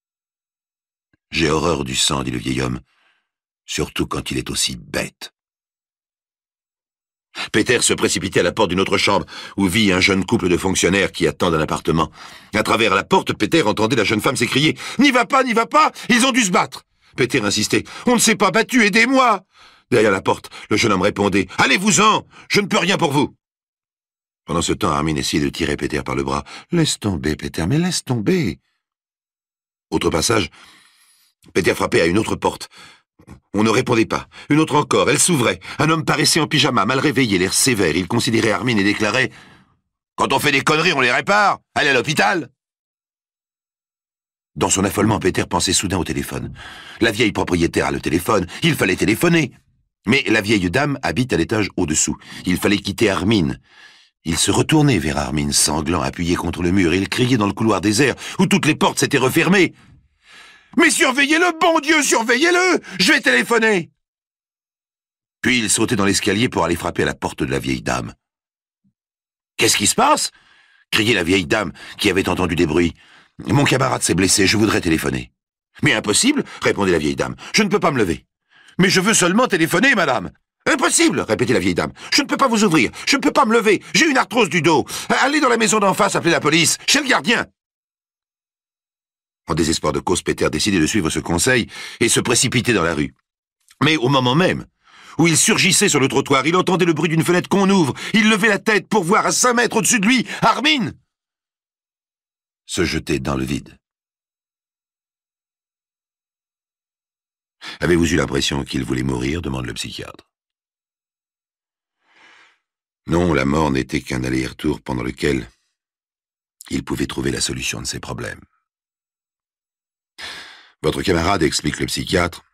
« J'ai horreur du sang, dit le vieil homme, surtout quand il est aussi bête. » Peter se précipitait à la porte d'une autre chambre, où vit un jeune couple de fonctionnaires qui attendent un appartement. À travers la porte, Peter entendait la jeune femme s'écrier « N'y va pas, ils ont dû se battre !» Peter insistait « On ne s'est pas battu, aidez-moi !» Derrière la porte, le jeune homme répondait « Allez-vous-en, je ne peux rien pour vous !» Pendant ce temps, Armin essayait de tirer Peter par le bras. « Laisse tomber, Peter, mais laisse tomber !» Autre passage, Peter frappait à une autre porte. On ne répondait pas. Une autre encore, elle s'ouvrait. Un homme paraissait en pyjama, mal réveillé, l'air sévère. Il considérait Armin et déclarait « Quand on fait des conneries, on les répare. Allez à l'hôpital !» Dans son affolement, Peter pensait soudain au téléphone. La vieille propriétaire a le téléphone, il fallait téléphoner. Mais la vieille dame habite à l'étage au-dessous. Il fallait quitter Armin. Il se retournait vers Armin, sanglant, appuyé contre le mur, et il criait dans le couloir désert, où toutes les portes s'étaient refermées. « Mais surveillez-le, bon Dieu, surveillez-le! Je vais téléphoner !» Puis il sautait dans l'escalier pour aller frapper à la porte de la vieille dame. « Qu'est-ce qui se passe ?» criait la vieille dame, qui avait entendu des bruits. « Mon camarade s'est blessé, je voudrais téléphoner. »« Mais impossible !» répondait la vieille dame. « Je ne peux pas me lever. »« Mais je veux seulement téléphoner, madame !»« Impossible !» répétait la vieille dame. « Je ne peux pas vous ouvrir, je ne peux pas me lever, j'ai une arthrose du dos. Allez dans la maison d'en face, appelez la police, chez le gardien !» En désespoir de cause, Peter décidait de suivre ce conseil et se précipitait dans la rue. Mais au moment même où il surgissait sur le trottoir, il entendait le bruit d'une fenêtre qu'on ouvre. Il levait la tête pour voir à 5 mètres au-dessus de lui Armin se jeter dans le vide. « Avez-vous eu l'impression qu'il voulait mourir ?» demande le psychiatre. Non, la mort n'était qu'un aller-retour pendant lequel il pouvait trouver la solution de ses problèmes. Votre camarade, explique le psychiatre,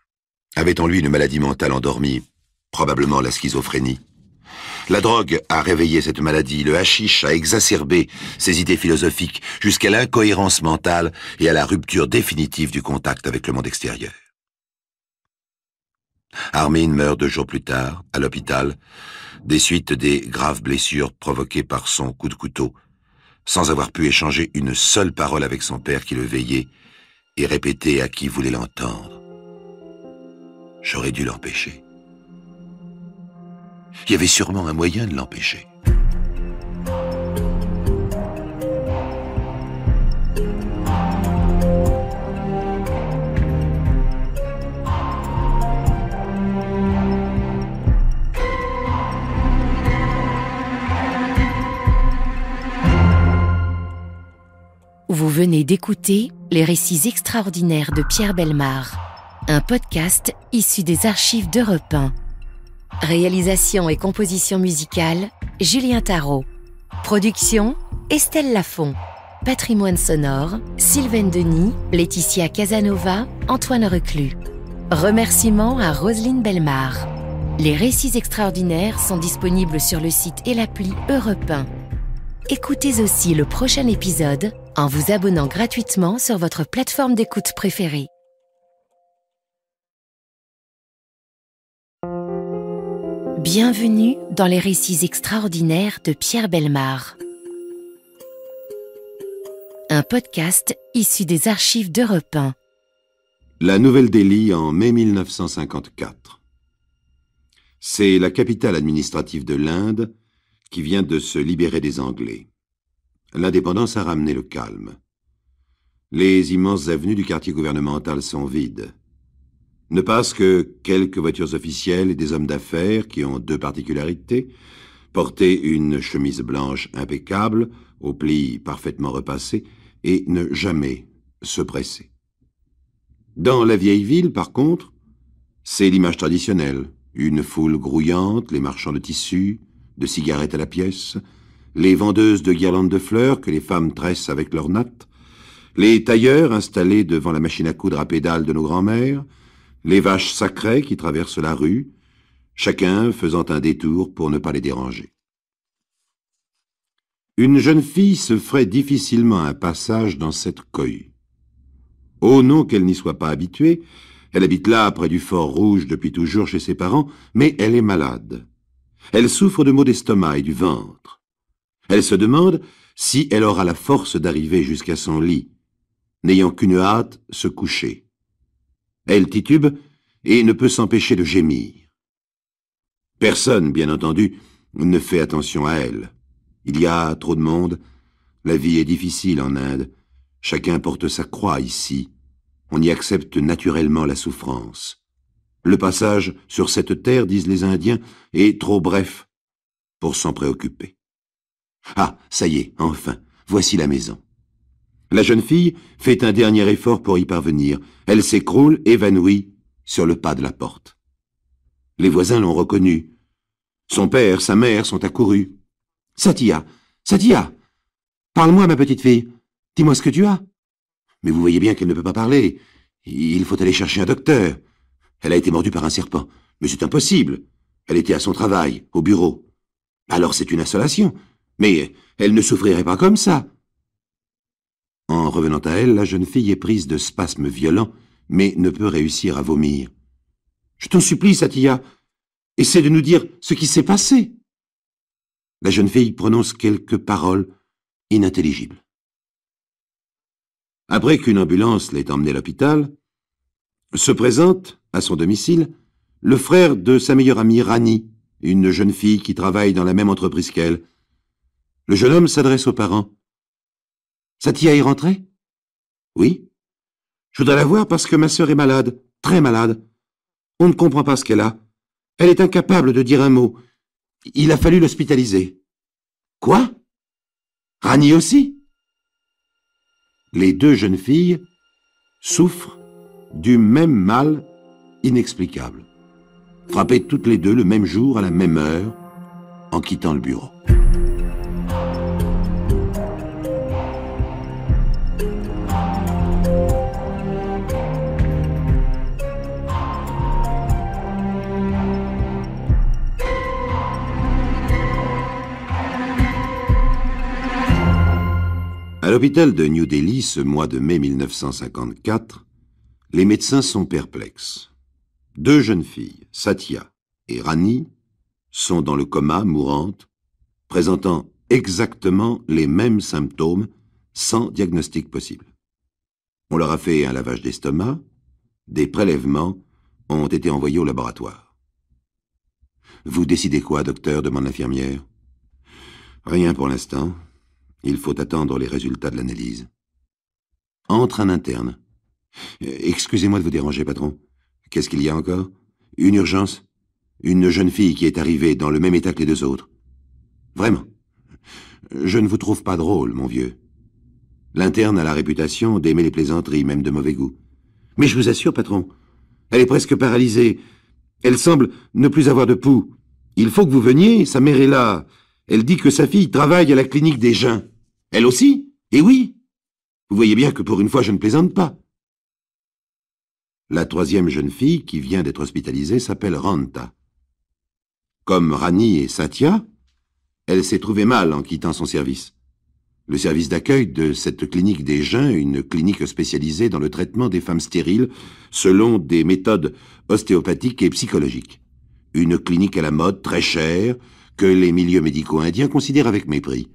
avait en lui une maladie mentale endormie, probablement la schizophrénie. La drogue a réveillé cette maladie, le hashish a exacerbé ses idées philosophiques jusqu'à l'incohérence mentale et à la rupture définitive du contact avec le monde extérieur. Armin meurt 2 jours plus tard, à l'hôpital, des suites des graves blessures provoquées par son coup de couteau, sans avoir pu échanger une seule parole avec son père qui le veillait et répétait à qui voulait l'entendre. J'aurais dû l'empêcher. Il y avait sûrement un moyen de l'empêcher. Vous venez d'écouter Les récits extraordinaires de Pierre Bellemare, un podcast issu des archives d'Europe 1. Réalisation et composition musicale, Julien Tarot. Production, Estelle Lafont. Patrimoine sonore, Sylvaine Denis, Laetitia Casanova, Antoine Reclus. Remerciements à Roselyne Bellemare. Les récits extraordinaires sont disponibles sur le site et l'appli Europe 1. Écoutez aussi le prochain épisode en vous abonnant gratuitement sur votre plateforme d'écoute préférée. Bienvenue dans les récits extraordinaires de Pierre Bellemare. Un podcast issu des archives d'Europe 1. La Nouvelle-Delhi en mai 1954. C'est la capitale administrative de l'Inde qui vient de se libérer des Anglais. L'indépendance a ramené le calme. Les immenses avenues du quartier gouvernemental sont vides. Ne passent que quelques voitures officielles et des hommes d'affaires qui ont 2 particularités: porter une chemise blanche impeccable, aux plis parfaitement repassés, et ne jamais se presser. Dans la vieille ville, par contre, c'est l'image traditionnelle. Une foule grouillante, les marchands de tissus, de cigarettes à la pièce, les vendeuses de guirlandes de fleurs que les femmes tressent avec leurs nattes, les tailleurs installés devant la machine à coudre à pédales de nos grands-mères, les vaches sacrées qui traversent la rue, chacun faisant un détour pour ne pas les déranger. Une jeune fille se ferait difficilement un passage dans cette cohue. Oh non qu'elle n'y soit pas habituée, elle habite là, près du Fort Rouge, depuis toujours chez ses parents, mais elle est malade. Elle souffre de maux d'estomac et du ventre. Elle se demande si elle aura la force d'arriver jusqu'à son lit, n'ayant qu'une hâte, se coucher. Elle titube et ne peut s'empêcher de gémir. Personne, bien entendu, ne fait attention à elle. Il y a trop de monde, la vie est difficile en Inde, chacun porte sa croix ici, on y accepte naturellement la souffrance. Le passage sur cette terre, disent les Indiens, est trop bref pour s'en préoccuper. Ah, ça y est, enfin, voici la maison. La jeune fille fait un dernier effort pour y parvenir. Elle s'écroule, évanouie, sur le pas de la porte. Les voisins l'ont reconnue. Son père, sa mère sont accourus. « Satya, Satya, parle-moi, ma petite fille. Dis-moi ce que tu as. » Mais vous voyez bien qu'elle ne peut pas parler. Il faut aller chercher un docteur. Elle a été mordue par un serpent. Mais c'est impossible. Elle était à son travail, au bureau. Alors c'est une insolation. Mais elle ne souffrirait pas comme ça. En revenant à elle, la jeune fille est prise de spasmes violents, mais ne peut réussir à vomir. « Je t'en supplie, Satya, essaie de nous dire ce qui s'est passé. » La jeune fille prononce quelques paroles inintelligibles. Après qu'une ambulance l'ait emmenée à l'hôpital, se présente, à son domicile, le frère de sa meilleure amie Rani, une jeune fille qui travaille dans la même entreprise qu'elle. Le jeune homme s'adresse aux parents. « Satya est rentrée ?»« Oui. Je voudrais la voir parce que ma sœur est malade, très malade. On ne comprend pas ce qu'elle a. Elle est incapable de dire un mot. Il a fallu l'hospitaliser. »« Quoi ? Rani aussi ?» Les deux jeunes filles souffrent du même mal inexplicable, frappées toutes les deux le même jour à la même heure en quittant le bureau. À l'hôpital de New Delhi, ce mois de mai 1954, les médecins sont perplexes. Deux jeunes filles, Satya et Rani, sont dans le coma, mourantes, présentant exactement les mêmes symptômes, sans diagnostic possible. On leur a fait un lavage d'estomac, des prélèvements ont été envoyés au laboratoire. « Vous décidez quoi, docteur ?» demande l'infirmière. « Rien pour l'instant. Il faut attendre les résultats de l'analyse. » Entre un interne. « Excusez-moi de vous déranger, patron. Qu'est-ce qu'il y a encore ? Une urgence ? Une jeune fille qui est arrivée dans le même état que les deux autres. Vraiment. Je ne vous trouve pas drôle, mon vieux. » L'interne a la réputation d'aimer les plaisanteries, même de mauvais goût. « Mais je vous assure, patron, elle est presque paralysée. Elle semble ne plus avoir de pouls. Il faut que vous veniez, sa mère est là. Elle dit que sa fille travaille à la clinique des Jains. Elle aussi ? Et oui. Vous voyez bien que pour une fois, je ne plaisante pas. » La troisième jeune fille, qui vient d'être hospitalisée, s'appelle Ranta. Comme Rani et Satya, elle s'est trouvée mal en quittant son service. Le service d'accueil de cette clinique des Jains, une clinique spécialisée dans le traitement des femmes stériles selon des méthodes ostéopathiques et psychologiques. Une clinique à la mode, très chère, que les milieux médicaux indiens considèrent avec mépris.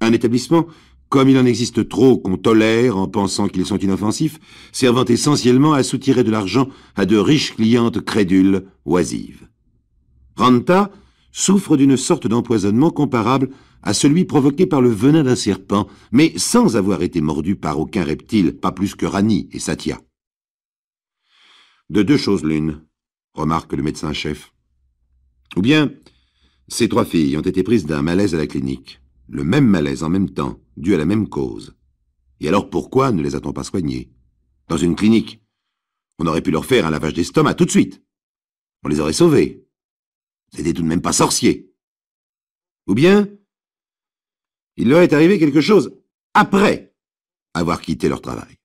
Un établissement, comme il en existe trop qu'on tolère en pensant qu'ils sont inoffensifs, servant essentiellement à soutirer de l'argent à de riches clientes crédules, oisives. Ranta souffre d'une sorte d'empoisonnement comparable à celui provoqué par le venin d'un serpent, mais sans avoir été mordu par aucun reptile, pas plus que Rani et Satya. De deux choses l'une, remarque le médecin-chef. Ou bien, ces trois filles ont été prises d'un malaise à la clinique, le même malaise en même temps, dû à la même cause. Et alors pourquoi ne les a-t-on pas soignées? Dans une clinique, on aurait pu leur faire un lavage d'estomac tout de suite. On les aurait sauvées. C'était tout de même pas sorcier. Ou bien, il leur est arrivé quelque chose après avoir quitté leur travail.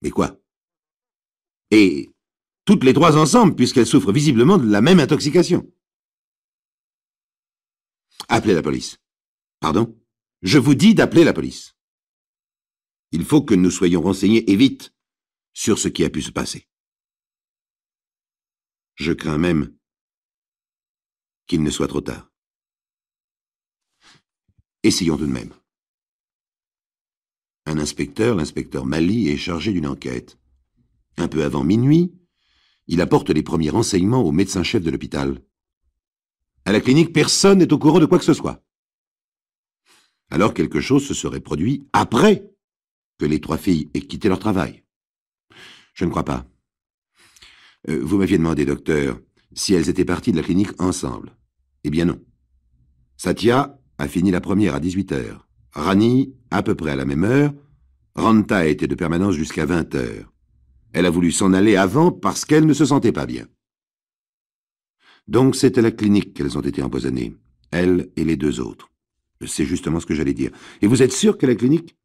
Mais quoi? Et toutes les trois ensemble, puisqu'elles souffrent visiblement de la même intoxication. Appelez la police. Pardon? Je vous dis d'appeler la police. Il faut que nous soyons renseignés, et vite, sur ce qui a pu se passer. Je crains même qu'il ne soit trop tard. Essayons tout de même. Un inspecteur, l'inspecteur Mali, est chargé d'une enquête. Un peu avant minuit, il apporte les premiers renseignements au médecin-chef de l'hôpital. À la clinique, personne n'est au courant de quoi que ce soit. Alors quelque chose se serait produit après que les trois filles aient quitté leur travail. Je ne crois pas. Vous m'aviez demandé, docteur, si elles étaient parties de la clinique ensemble. Eh bien non. Satya a fini la première à 18h. Rani, à peu près à la même heure. Ranta a été de permanence jusqu'à 20h. Elle a voulu s'en aller avant parce qu'elle ne se sentait pas bien. Donc c'est à la clinique qu'elles ont été empoisonnées, elle et les deux autres. C'est justement ce que j'allais dire. Et vous êtes sûr qu'à la clinique,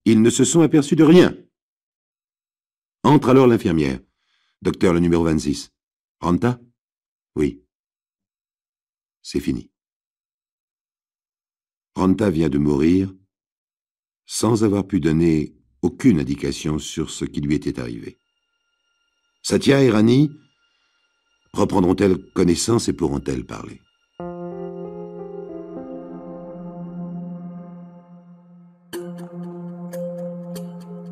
ils ne se sont aperçus de rien? Entre alors l'infirmière. Docteur, le numéro 26. Ranta? Oui. C'est fini. Ranta vient de mourir sans avoir pu donner aucune indication sur ce qui lui était arrivé. Satya et Rani reprendront-elles connaissance et pourront-elles parler?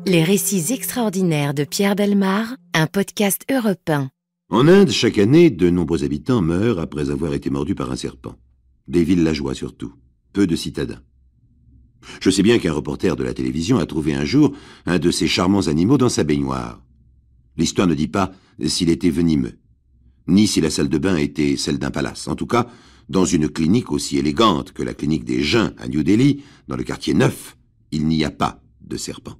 Les récits extraordinaires de Pierre Bellemare, un podcast Europe 1. En Inde, chaque année, de nombreux habitants meurent après avoir été mordus par un serpent. Des villageois surtout, peu de citadins. Je sais bien qu'un reporter de la télévision a trouvé un jour un de ces charmants animaux dans sa baignoire. L'histoire ne dit pas s'il était venimeux, ni si la salle de bain était celle d'un palace. En tout cas, dans une clinique aussi élégante que la clinique des Jains à New Delhi, dans le quartier Neuf, il n'y a pas de serpent.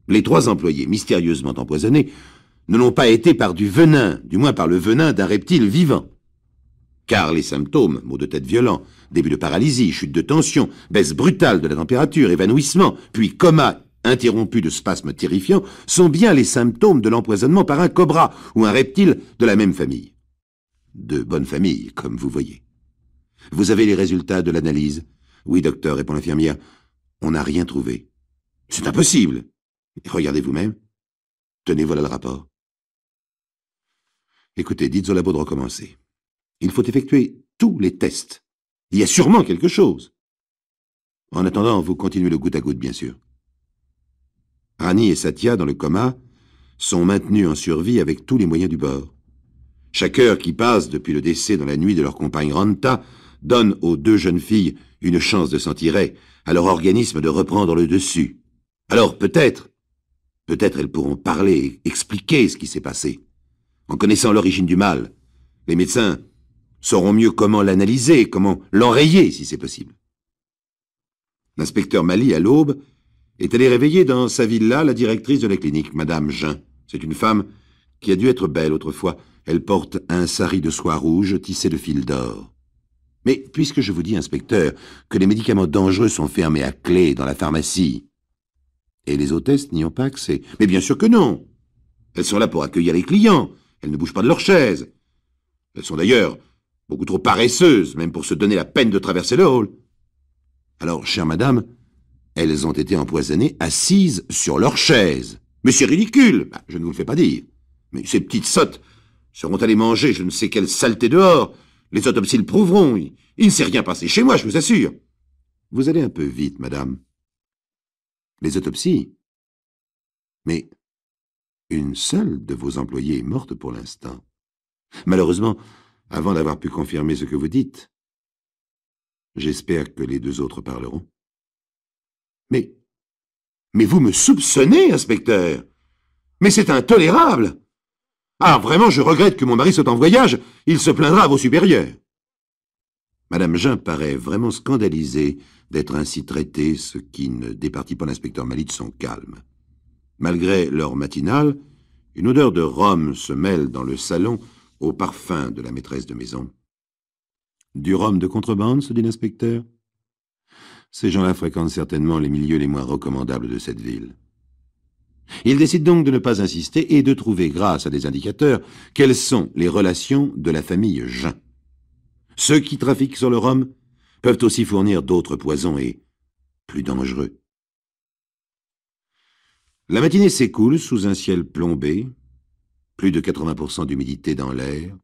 Les 3 employés mystérieusement empoisonnés ne l'ont pas été par du venin, du moins par le venin d'un reptile vivant. Car les symptômes, maux de tête violents, début de paralysie, chute de tension, baisse brutale de la température, évanouissement, puis coma interrompu de spasmes terrifiants, sont bien les symptômes de l'empoisonnement par un cobra ou un reptile de la même famille. De bonne famille, comme vous voyez. Vous avez les résultats de l'analyse? Oui, docteur, répond l'infirmière. On n'a rien trouvé. C'est impossible. Regardez vous-même. Tenez, voilà le rapport. Écoutez, dites au labo de recommencer. Il faut effectuer tous les tests. Il y a sûrement quelque chose. En attendant, vous continuez le goutte à goutte, bien sûr. Rani et Satya, dans le coma, sont maintenus en survie avec tous les moyens du bord. Chaque heure qui passe depuis le décès dans la nuit de leur compagne Ranta donne aux 2 jeunes filles une chance de s'en tirer, à leur organisme de reprendre le dessus. Alors peut-être elles pourront parler, expliquer ce qui s'est passé. En connaissant l'origine du mal, les médecins sauront mieux comment l'analyser, comment l'enrayer si c'est possible. L'inspecteur Mali, à l'aube, est allé réveiller dans sa villa la directrice de la clinique, Madame Jain. C'est une femme qui a dû être belle autrefois. Elle porte un sari de soie rouge tissé de fil d'or. Mais puisque je vous dis, inspecteur, que les médicaments dangereux sont fermés à clé dans la pharmacie, et les hôtesses n'y ont pas accès. Mais bien sûr que non. Elles sont là pour accueillir les clients. Elles ne bougent pas de leur chaise. Elles sont d'ailleurs beaucoup trop paresseuses, même pour se donner la peine de traverser le hall. Alors, chère madame, elles ont été empoisonnées assises sur leur chaise. Mais c'est ridicule. Je ne vous le fais pas dire. Mais ces petites sottes seront allées manger je ne sais quelle saleté dehors. Les autopsies le prouveront. Il ne s'est rien passé chez moi, je vous assure. Vous allez un peu vite, madame. Les autopsies? Mais une seule de vos employés est morte pour l'instant. Malheureusement, avant d'avoir pu confirmer ce que vous dites, j'espère que les 2 autres parleront. Mais vous me soupçonnez, inspecteur? Mais c'est intolérable! Ah, vraiment, je regrette que mon mari soit en voyage. Il se plaindra à vos supérieurs. Madame Jain paraît vraiment scandalisée d'être ainsi traitée, ce qui ne départit pas l'inspecteur Mali de son calme. Malgré l'heure matinale, une odeur de rhum se mêle dans le salon au parfum de la maîtresse de maison. Du rhum de contrebande, se dit l'inspecteur. Ces gens-là fréquentent certainement les milieux les moins recommandables de cette ville. Il décide donc de ne pas insister et de trouver, grâce à des indicateurs, quelles sont les relations de la famille Jain. Ceux qui trafiquent sur le rhum peuvent aussi fournir d'autres poisons et plus dangereux. La matinée s'écoule sous un ciel plombé, plus de 80% d'humidité dans l'air,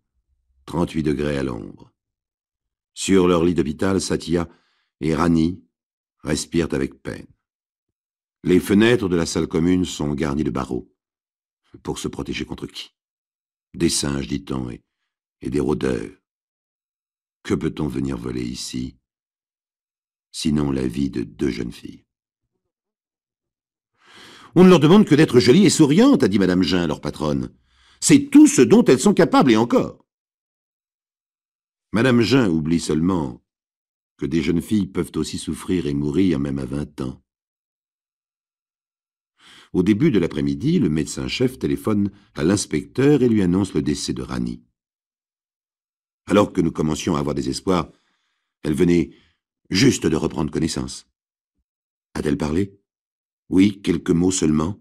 38 degrés à l'ombre. Sur leur lit d'hôpital, Satya et Rani respirent avec peine. Les fenêtres de la salle commune sont garnies de barreaux. Pour se protéger contre qui? Des singes, dit-on, et des rôdeurs. Que peut-on venir voler ici, sinon la vie de 2 jeunes filles? On ne leur demande que d'être jolies et souriantes, a dit Madame Jain, leur patronne. C'est tout ce dont elles sont capables, et encore. Madame Jain oublie seulement que des jeunes filles peuvent aussi souffrir et mourir même à 20 ans. Au début de l'après-midi, le médecin-chef téléphone à l'inspecteur et lui annonce le décès de Rani. Alors que nous commencions à avoir des espoirs, elle venait juste de reprendre connaissance. A-t-elle parlé? Oui, quelques mots seulement.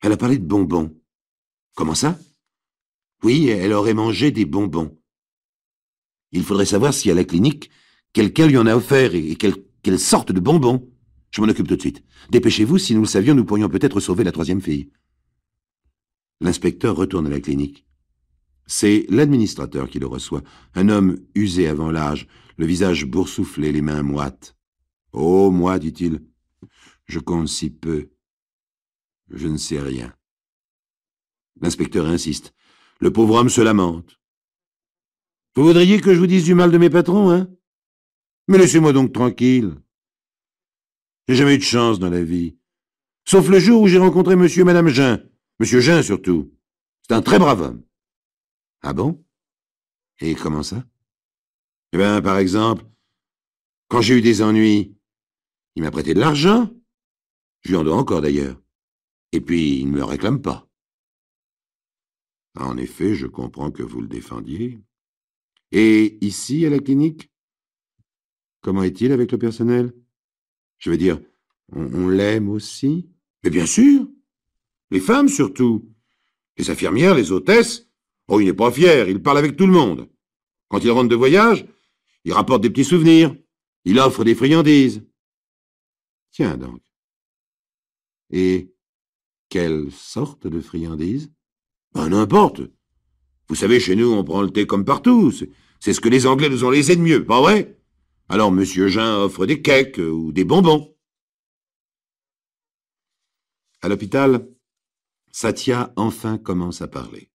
Elle a parlé de bonbons. Comment ça? Oui, elle aurait mangé des bonbons. Il faudrait savoir si à la clinique, quelqu'un lui en a offert et quelle sorte de bonbons. Je m'en occupe tout de suite. Dépêchez-vous, si nous le savions, nous pourrions peut-être sauver la troisième fille. L'inspecteur retourne à la clinique. C'est l'administrateur qui le reçoit, un homme usé avant l'âge, le visage boursouflé, les mains moites. « Oh, moi, dit-il, je compte si peu. Je ne sais rien. » L'inspecteur insiste. Le pauvre homme se lamente. « Vous voudriez que je vous dise du mal de mes patrons, hein? Mais laissez-moi donc tranquille. J'ai jamais eu de chance dans la vie. Sauf le jour où j'ai rencontré monsieur et madame Jean. Monsieur Jean, surtout. C'est un très brave homme. » « Ah bon? Et comment ça? » « Eh bien, par exemple, quand j'ai eu des ennuis, il m'a prêté de l'argent. Je lui en dois encore, d'ailleurs. Et puis, il ne me le réclame pas. » En effet, je comprends que vous le défendiez. Et ici, à la clinique, comment est-il avec le personnel? Je veux dire, on l'aime aussi? Mais bien sûr! Les femmes, surtout. Les infirmières, les hôtesses. Oh, il n'est pas fier, il parle avec tout le monde. Quand il rentre de voyage, il rapporte des petits souvenirs. Il offre des friandises. Tiens donc. Et quelle sorte de friandises? Ben, n'importe. Vous savez, chez nous, on prend le thé comme partout. C'est ce que les Anglais nous ont laissé de mieux, pas vrai? Alors, monsieur Jean offre des cakes ou des bonbons. À l'hôpital, Satya enfin commence à parler.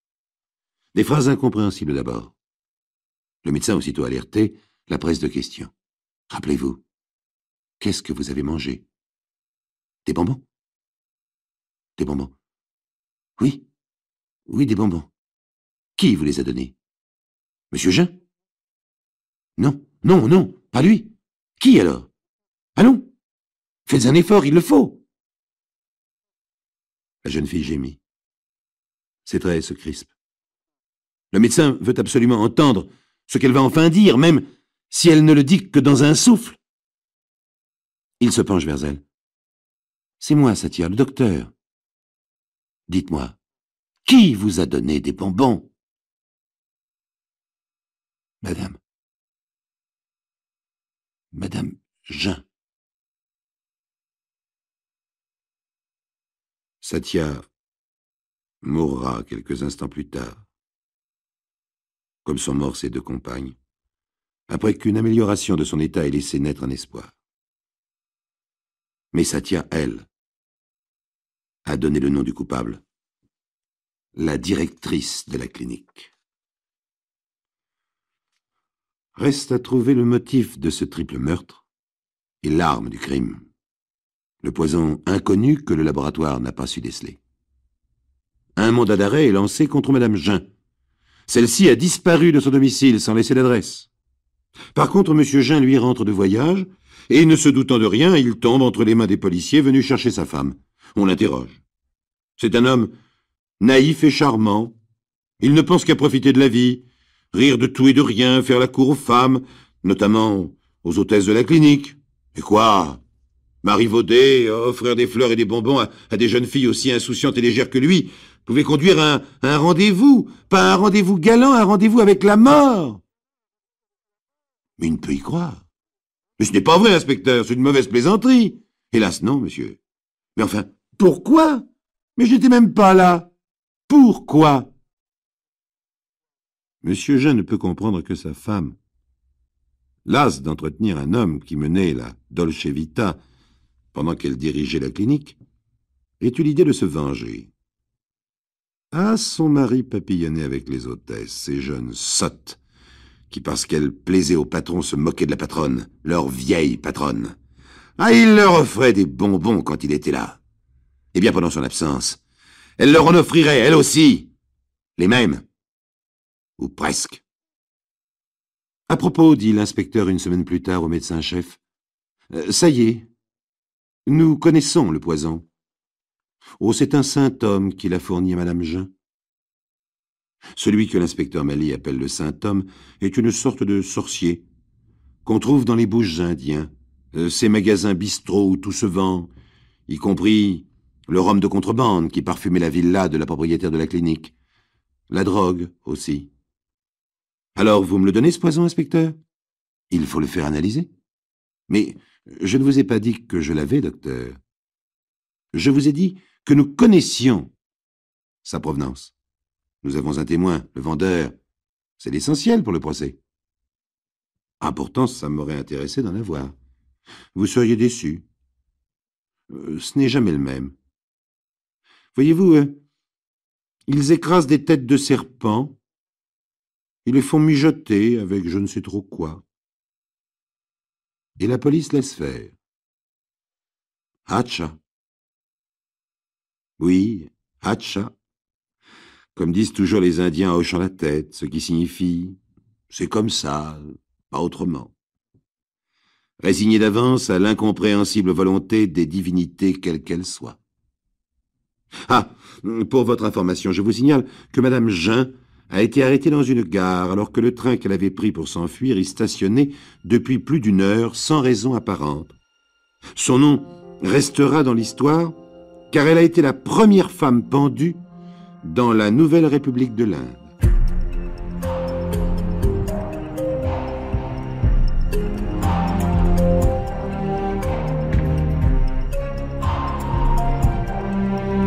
Des phrases incompréhensibles d'abord. Le médecin, aussitôt alerté, la presse de questions. Rappelez-vous, qu'est-ce que vous avez mangé? Des bonbons? Des bonbons. Oui, oui, des bonbons. Qui vous les a donnés? Monsieur Jean? Non, non, non, pas lui. Qui alors? Allons, faites un effort, il le faut. La jeune fille gémit. Ses traits se crispent. Le médecin veut absolument entendre ce qu'elle va enfin dire, même si elle ne le dit que dans un souffle. Il se penche vers elle. C'est moi, Satya, le docteur. Dites-moi, qui vous a donné des bonbons? Madame. Madame Jean. Satya mourra quelques instants plus tard, comme sont morts ses deux compagnes, après qu'une amélioration de son état ait laissé naître un espoir. Mais Satya, elle, a donné le nom du coupable, la directrice de la clinique. Reste à trouver le motif de ce triple meurtre et l'arme du crime, le poison inconnu que le laboratoire n'a pas su déceler. Un mandat d'arrêt est lancé contre Madame Jean. Celle-ci a disparu de son domicile sans laisser d'adresse. Par contre, Monsieur Jean, lui, rentre de voyage, et ne se doutant de rien, il tombe entre les mains des policiers venus chercher sa femme. On l'interroge. C'est un homme naïf et charmant. Il ne pense qu'à profiter de la vie, rire de tout et de rien, faire la cour aux femmes, notamment aux hôtesses de la clinique. Et quoi? Marivauder, offrir des fleurs et des bonbons à des jeunes filles aussi insouciantes et légères que lui, pouvait conduire à un rendez-vous, pas un rendez-vous galant, un rendez-vous avec la mort. Mais il ne peut y croire. Mais ce n'est pas vrai, inspecteur, c'est une mauvaise plaisanterie. Hélas, non, monsieur. Mais enfin, pourquoi? Mais je n'étais même pas là. Pourquoi? Monsieur Jean ne peut comprendre que sa femme, lasse d'entretenir un homme qui menait la Dolce Vita pendant qu'elle dirigeait la clinique, ait eu l'idée de se venger. Ah, son mari papillonnait avec les hôtesses, ces jeunes sottes, qui, parce qu'elles plaisaient au patron, se moquaient de la patronne, leur vieille patronne. Ah, il leur offrait des bonbons quand il était là. Eh bien, pendant son absence, elle leur en offrirait, elle aussi, les mêmes. Ou presque. À propos, dit l'inspecteur une semaine plus tard au médecin-chef, ça y est, nous connaissons le poison. Oh, c'est un saint homme qui l'a fourni à Madame Jean. Celui que l'inspecteur Mali appelle le saint homme est une sorte de sorcier qu'on trouve dans les bouges indiens, ces magasins bistrots où tout se vend, y compris Le rhum de contrebande qui parfumait la villa de la propriétaire de la clinique. La drogue aussi. Alors, vous me le donnez, ce poison, inspecteur? Il faut le faire analyser. Mais je ne vous ai pas dit que je l'avais, docteur. Je vous ai dit que nous connaissions sa provenance. Nous avons un témoin, le vendeur. C'est l'essentiel pour le procès. Ah, pourtant, ça m'aurait intéressé d'en avoir. Vous seriez déçu. Ce n'est jamais le même. Voyez-vous, ils écrasent des têtes de serpents. Ils les font mijoter avec je ne sais trop quoi. Et la police laisse faire. Hatcha. Oui, hatcha. Comme disent toujours les Indiens en hochant la tête, ce qui signifie « c'est comme ça, pas autrement ». Résigné d'avance à l'incompréhensible volonté des divinités quelles qu'elles soient. Ah, pour votre information, je vous signale que Madame Jeun a été arrêtée dans une gare alors que le train qu'elle avait pris pour s'enfuir y stationnait depuis plus d'1 heure sans raison apparente. Son nom restera dans l'histoire car elle a été la première femme pendue dans la Nouvelle République de l'Inde.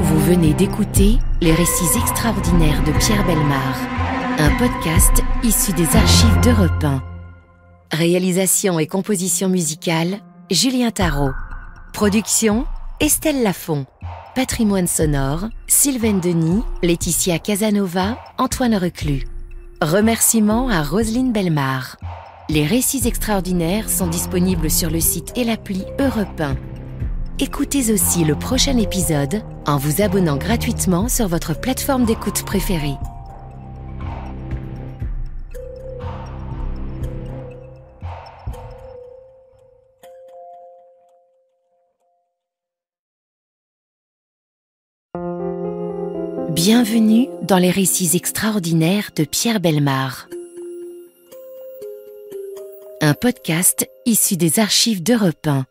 Vous venez d'écouter Les récits extraordinaires de Pierre Bellemare, un podcast issu des archives d'Europe 1. Réalisation et composition musicale, Julien Tarot. Production, Estelle Lafont. Patrimoine sonore, Sylvaine Denis, Laetitia Casanova, Antoine Reclus. Remerciements à Roselyne Bellemare. Les récits extraordinaires sont disponibles sur le site et l'appli Europe 1. Écoutez aussi le prochain épisode en vous abonnant gratuitement sur votre plateforme d'écoute préférée. Bienvenue dans les récits extraordinaires de Pierre Bellemare. Un podcast issu des archives d'Europe 1.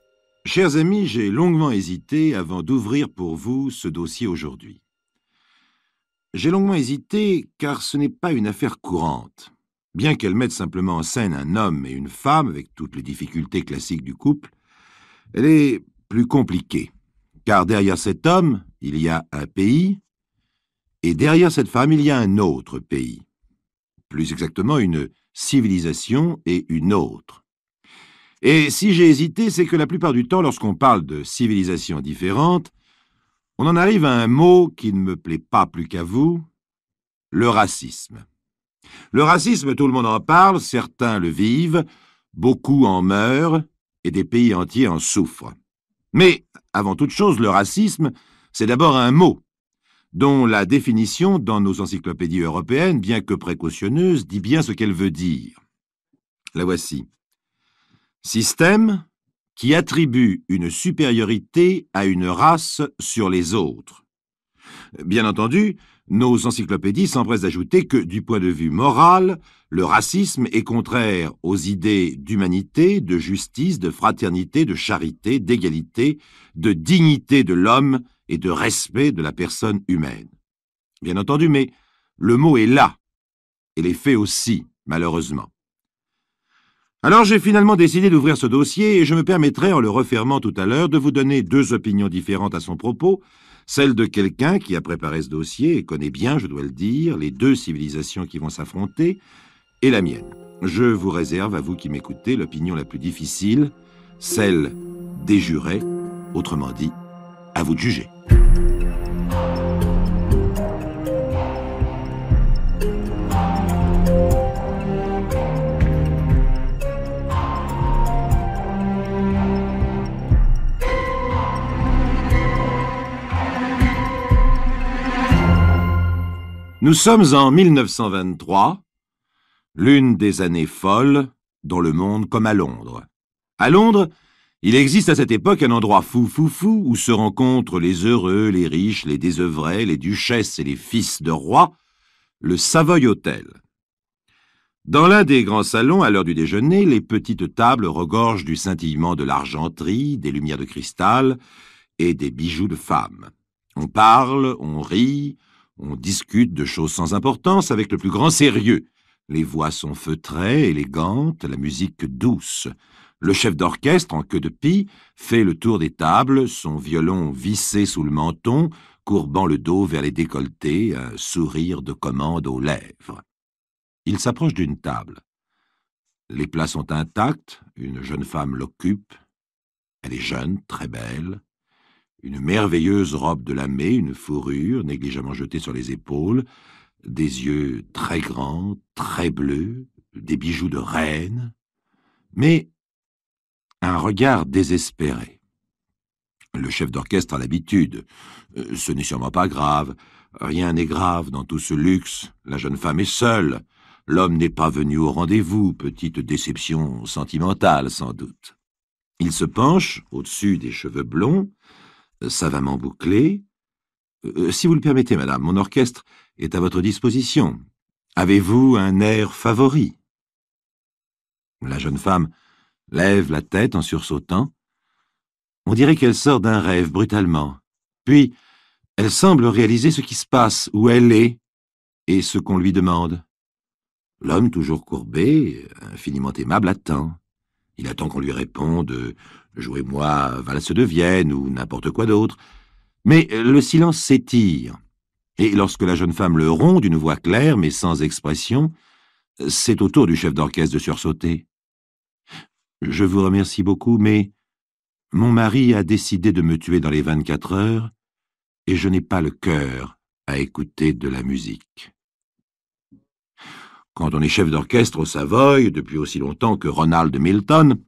Chers amis, j'ai longuement hésité avant d'ouvrir pour vous ce dossier aujourd'hui. J'ai longuement hésité car ce n'est pas une affaire courante. Bien qu'elle mette simplement en scène un homme et une femme avec toutes les difficultés classiques du couple, elle est plus compliquée. Car derrière cet homme, il y a un pays, et derrière cette femme, il y a un autre pays. Plus exactement, une civilisation et une autre. Et si j'ai hésité, c'est que la plupart du temps, lorsqu'on parle de civilisations différentes, on en arrive à un mot qui ne me plaît pas plus qu'à vous, le racisme. Le racisme, tout le monde en parle, certains le vivent, beaucoup en meurent, et des pays entiers en souffrent. Mais, avant toute chose, le racisme, c'est d'abord un mot, dont la définition dans nos encyclopédies européennes, bien que précautionneuse, dit bien ce qu'elle veut dire. La voici. Système qui attribue une supériorité à une race sur les autres. Bien entendu, nos encyclopédies s'empressent d'ajouter que, du point de vue moral, le racisme est contraire aux idées d'humanité, de justice, de fraternité, de charité, d'égalité, de dignité de l'homme et de respect de la personne humaine. Bien entendu, mais le mot est là, et les faits aussi, malheureusement. Alors j'ai finalement décidé d'ouvrir ce dossier et je me permettrai, en le refermant tout à l'heure, de vous donner 2 opinions différentes à son propos, celle de quelqu'un qui a préparé ce dossier et connaît bien, je dois le dire, les 2 civilisations qui vont s'affronter, et la mienne. Je vous réserve, à vous qui m'écoutez, l'opinion la plus difficile, celle des jurés, autrement dit, à vous de juger. Nous sommes en 1923, l'une des années folles dans le monde comme à Londres. À Londres, il existe à cette époque un endroit fou où se rencontrent les heureux, les riches, les désœuvrés, les duchesses et les fils de rois, le Savoy Hotel. Dans l'un des grands salons, à l'heure du déjeuner, les petites tables regorgent du scintillement de l'argenterie, des lumières de cristal et des bijoux de femmes. On parle, on rit, on discute de choses sans importance avec le plus grand sérieux. Les voix sont feutrées, élégantes, la musique douce. Le chef d'orchestre, en queue de pie, fait le tour des tables, son violon vissé sous le menton, courbant le dos vers les décolletés, un sourire de commande aux lèvres. Il s'approche d'une table. Les plats sont intacts, une jeune femme l'occupe. Elle est jeune, très belle. Une merveilleuse robe de lamé, une fourrure négligemment jetée sur les épaules, des yeux très grands, très bleus, des bijoux de reine, mais un regard désespéré. Le chef d'orchestre a l'habitude. Ce n'est sûrement pas grave. Rien n'est grave dans tout ce luxe. La jeune femme est seule. L'homme n'est pas venu au rendez-vous. Petite déception sentimentale, sans doute. Il se penche au-dessus des cheveux blonds, savamment bouclés. Si vous le permettez, madame, mon orchestre est à votre disposition. Avez-vous un air favori? La jeune femme lève la tête en sursautant. On dirait qu'elle sort d'un rêve brutalement. Puis, elle semble réaliser ce qui se passe, où elle est, et ce qu'on lui demande. L'homme, toujours courbé, infiniment aimable, attend. Il attend qu'on lui réponde « Jouez-moi Valse de Vienne » ou n'importe quoi d'autre. Mais le silence s'étire, et lorsque la jeune femme le rompt d'une voix claire mais sans expression, c'est au tour du chef d'orchestre de sursauter. « Je vous remercie beaucoup, mais mon mari a décidé de me tuer dans les 24 heures, et je n'ai pas le cœur à écouter de la musique. » Quand on est chef d'orchestre au Savoy, depuis aussi longtemps que Ronald Milton,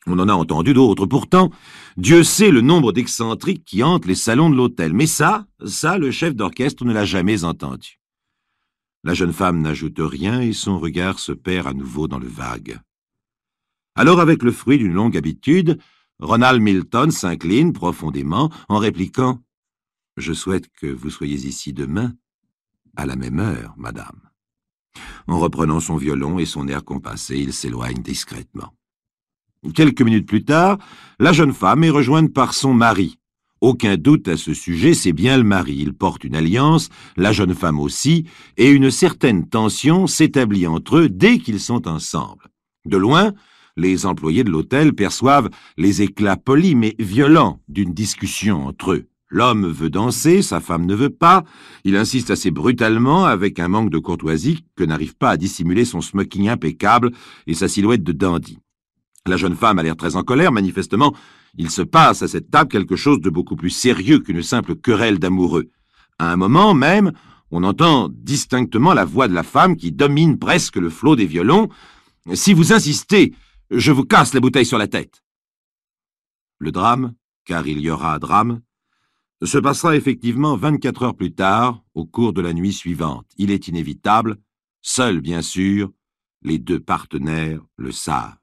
on en a entendu d'autres. Pourtant, Dieu sait le nombre d'excentriques qui hantent les salons de l'hôtel. Mais ça, le chef d'orchestre ne l'a jamais entendu. La jeune femme n'ajoute rien et son regard se perd à nouveau dans le vague. Alors, avec le fruit d'une longue habitude, Ronald Milton s'incline profondément en répliquant « Je souhaite que vous soyez ici demain, à la même heure, madame. » En reprenant son violon et son air compassé, il s'éloigne discrètement. Quelques minutes plus tard, la jeune femme est rejointe par son mari. Aucun doute à ce sujet, c'est bien le mari. Il porte une alliance, la jeune femme aussi, et une certaine tension s'établit entre eux dès qu'ils sont ensemble. De loin, les employés de l'hôtel perçoivent les éclats polis mais violents d'une discussion entre eux. L'homme veut danser, sa femme ne veut pas. Il insiste assez brutalement, avec un manque de courtoisie que n'arrive pas à dissimuler son smoking impeccable et sa silhouette de dandy. La jeune femme a l'air très en colère. Manifestement, il se passe à cette table quelque chose de beaucoup plus sérieux qu'une simple querelle d'amoureux. À un moment même, on entend distinctement la voix de la femme qui domine presque le flot des violons. « Si vous insistez, je vous casse la bouteille sur la tête. » Le drame, car il y aura drame, se passera effectivement 24 heures plus tard, au cours de la nuit suivante. Il est inévitable, seuls bien sûr, les deux partenaires le savent.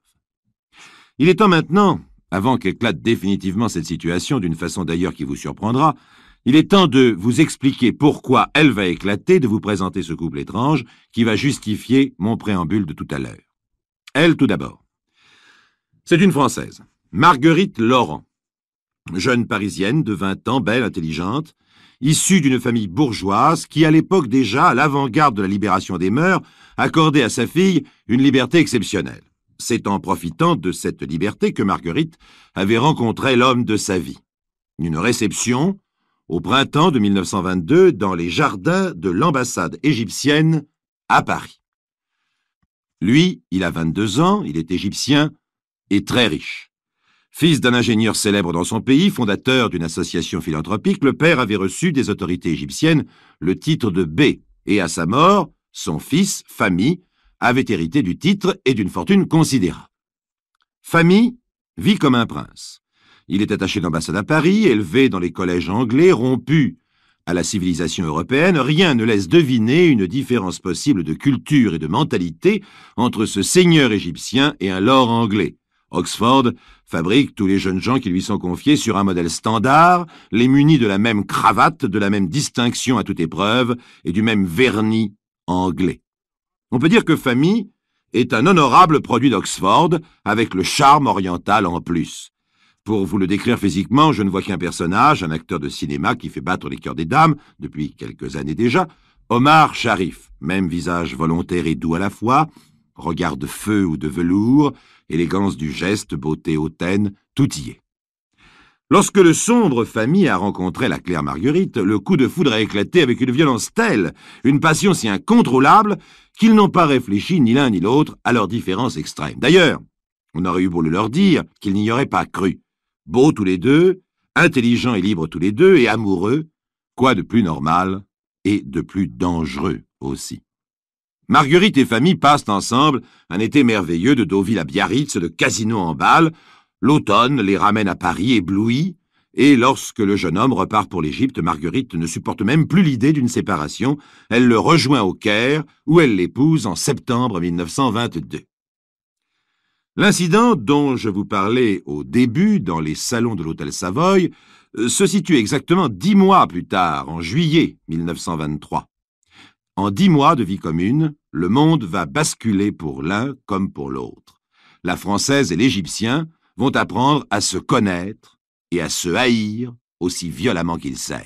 Il est temps maintenant, avant qu'éclate définitivement cette situation, d'une façon d'ailleurs qui vous surprendra, il est temps de vous expliquer pourquoi elle va éclater, de vous présenter ce couple étrange qui va justifier mon préambule de tout à l'heure. Elle, tout d'abord. C'est une Française, Marguerite Laurent. Jeune parisienne de 20 ans, belle, intelligente, issue d'une famille bourgeoise qui, à l'époque déjà, à l'avant-garde de la libération des mœurs, accordait à sa fille une liberté exceptionnelle. C'est en profitant de cette liberté que Marguerite avait rencontré l'homme de sa vie. Une réception au printemps de 1922 dans les jardins de l'ambassade égyptienne à Paris. Lui, il a 22 ans, il est égyptien et très riche. Fils d'un ingénieur célèbre dans son pays, fondateur d'une association philanthropique, le père avait reçu des autorités égyptiennes le titre de bey, et à sa mort, son fils, Fahmi, avait hérité du titre et d'une fortune considérable. Fahmi vit comme un prince. Il est attaché d'ambassade à Paris, élevé dans les collèges anglais, rompu à la civilisation européenne. Rien ne laisse deviner une différence possible de culture et de mentalité entre ce seigneur égyptien et un lord anglais. Oxford fabrique tous les jeunes gens qui lui sont confiés sur un modèle standard, les munis de la même cravate, de la même distinction à toute épreuve et du même vernis anglais. On peut dire que Fahmi est un honorable produit d'Oxford, avec le charme oriental en plus. Pour vous le décrire physiquement, je ne vois qu'un personnage, un acteur de cinéma qui fait battre les cœurs des dames, depuis quelques années déjà, Omar Sharif, même visage volontaire et doux à la fois, regard de feu ou de velours, élégance du geste, beauté hautaine, tout y est. Lorsque le sombre Famille a rencontré la Claire Marguerite, le coup de foudre a éclaté avec une violence telle, une passion si incontrôlable, qu'ils n'ont pas réfléchi ni l'un ni l'autre à leurs différences extrêmes. D'ailleurs, on aurait eu beau le leur dire qu'ils n'y auraient pas cru. Beaux tous les deux, intelligents et libres tous les deux, et amoureux, quoi de plus normal et de plus dangereux aussi. Marguerite et Famille passent ensemble un été merveilleux de Deauville à Biarritz, de Casino en bal. L'automne les ramène à Paris éblouis, et lorsque le jeune homme repart pour l'Égypte, Marguerite ne supporte même plus l'idée d'une séparation. Elle le rejoint au Caire, où elle l'épouse en septembre 1922. L'incident dont je vous parlais au début dans les salons de l'Hôtel Savoy se situe exactement 10 mois plus tard, en juillet 1923. En 10 mois de vie commune, le monde va basculer pour l'un comme pour l'autre. La Française et l'Égyptien vont apprendre à se connaître et à se haïr aussi violemment qu'ils s'aiment.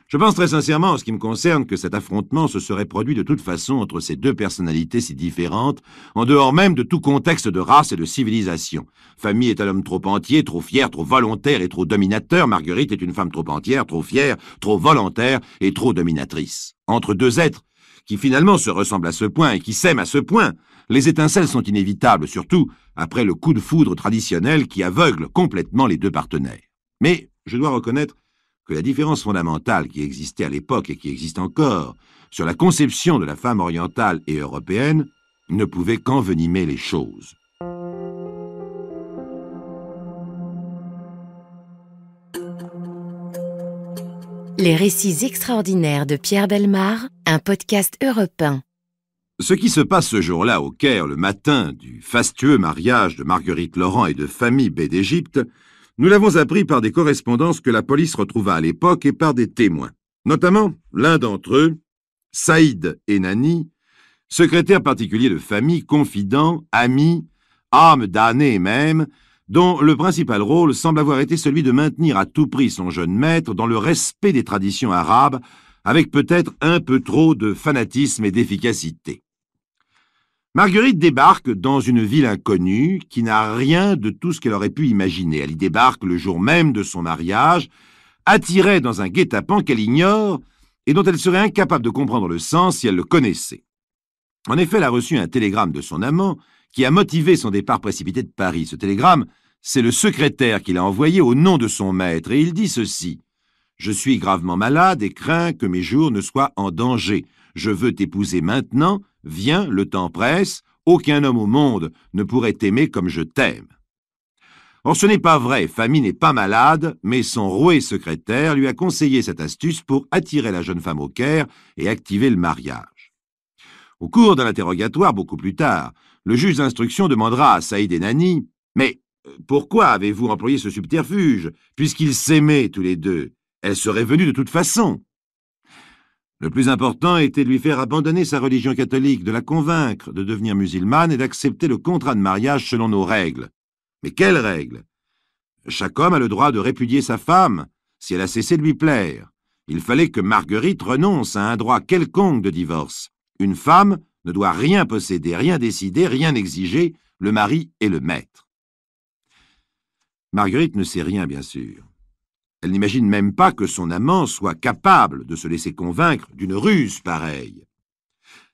Je pense très sincèrement, en ce qui me concerne, que cet affrontement se serait produit de toute façon entre ces deux personnalités si différentes, en dehors même de tout contexte de race et de civilisation. Famille est un homme trop entier, trop fier, trop volontaire et trop dominateur. Marguerite est une femme trop entière, trop fière, trop volontaire et trop dominatrice. Entre deux êtres qui finalement se ressemblent à ce point et qui s'aiment à ce point, les étincelles sont inévitables, surtout après le coup de foudre traditionnel qui aveugle complètement les deux partenaires. Mais je dois reconnaître que la différence fondamentale qui existait à l'époque et qui existe encore sur la conception de la femme orientale et européenne ne pouvait qu'envenimer les choses. Les récits extraordinaires de Pierre Bellemare, un podcast Europe 1. Ce qui se passe ce jour-là au Caire, le matin du fastueux mariage de Marguerite Laurent et de Famille bey d'Égypte, nous l'avons appris par des correspondances que la police retrouva à l'époque et par des témoins. Notamment l'un d'entre eux, Saïd Enani, secrétaire particulier de Famille, confident, ami, âme damnée même, dont le principal rôle semble avoir été celui de maintenir à tout prix son jeune maître dans le respect des traditions arabes, avec peut-être un peu trop de fanatisme et d'efficacité. Marguerite débarque dans une ville inconnue qui n'a rien de tout ce qu'elle aurait pu imaginer. Elle y débarque le jour même de son mariage, attirée dans un guet-apens qu'elle ignore et dont elle serait incapable de comprendre le sens si elle le connaissait. En effet, elle a reçu un télégramme de son amant qui a motivé son départ précipité de Paris. Ce télégramme, c'est le secrétaire qui l'a envoyé au nom de son maître, et il dit ceci: « Je suis gravement malade et crains que mes jours ne soient en danger. Je veux t'épouser maintenant. Viens, le temps presse. Aucun homme au monde ne pourrait t'aimer comme je t'aime. » Or, ce n'est pas vrai. Famille n'est pas malade, mais son roué secrétaire lui a conseillé cette astuce pour attirer la jeune femme au Caire et activer le mariage. Au cours d'un interrogatoire, beaucoup plus tard, le juge d'instruction demandera à Saïd Enani: « Mais pourquoi avez-vous employé ce subterfuge, puisqu'ils s'aimaient tous les deux? Elle serait venue de toute façon. » Le plus important était de lui faire abandonner sa religion catholique, de la convaincre de devenir musulmane et d'accepter le contrat de mariage selon nos règles. Mais quelles règles? Chaque homme a le droit de répudier sa femme si elle a cessé de lui plaire. Il fallait que Marguerite renonce à un droit quelconque de divorce. Une femme ne doit rien posséder, rien décider, rien exiger. Le mari est le maître. Marguerite ne sait rien, bien sûr. Elle n'imagine même pas que son amant soit capable de se laisser convaincre d'une ruse pareille.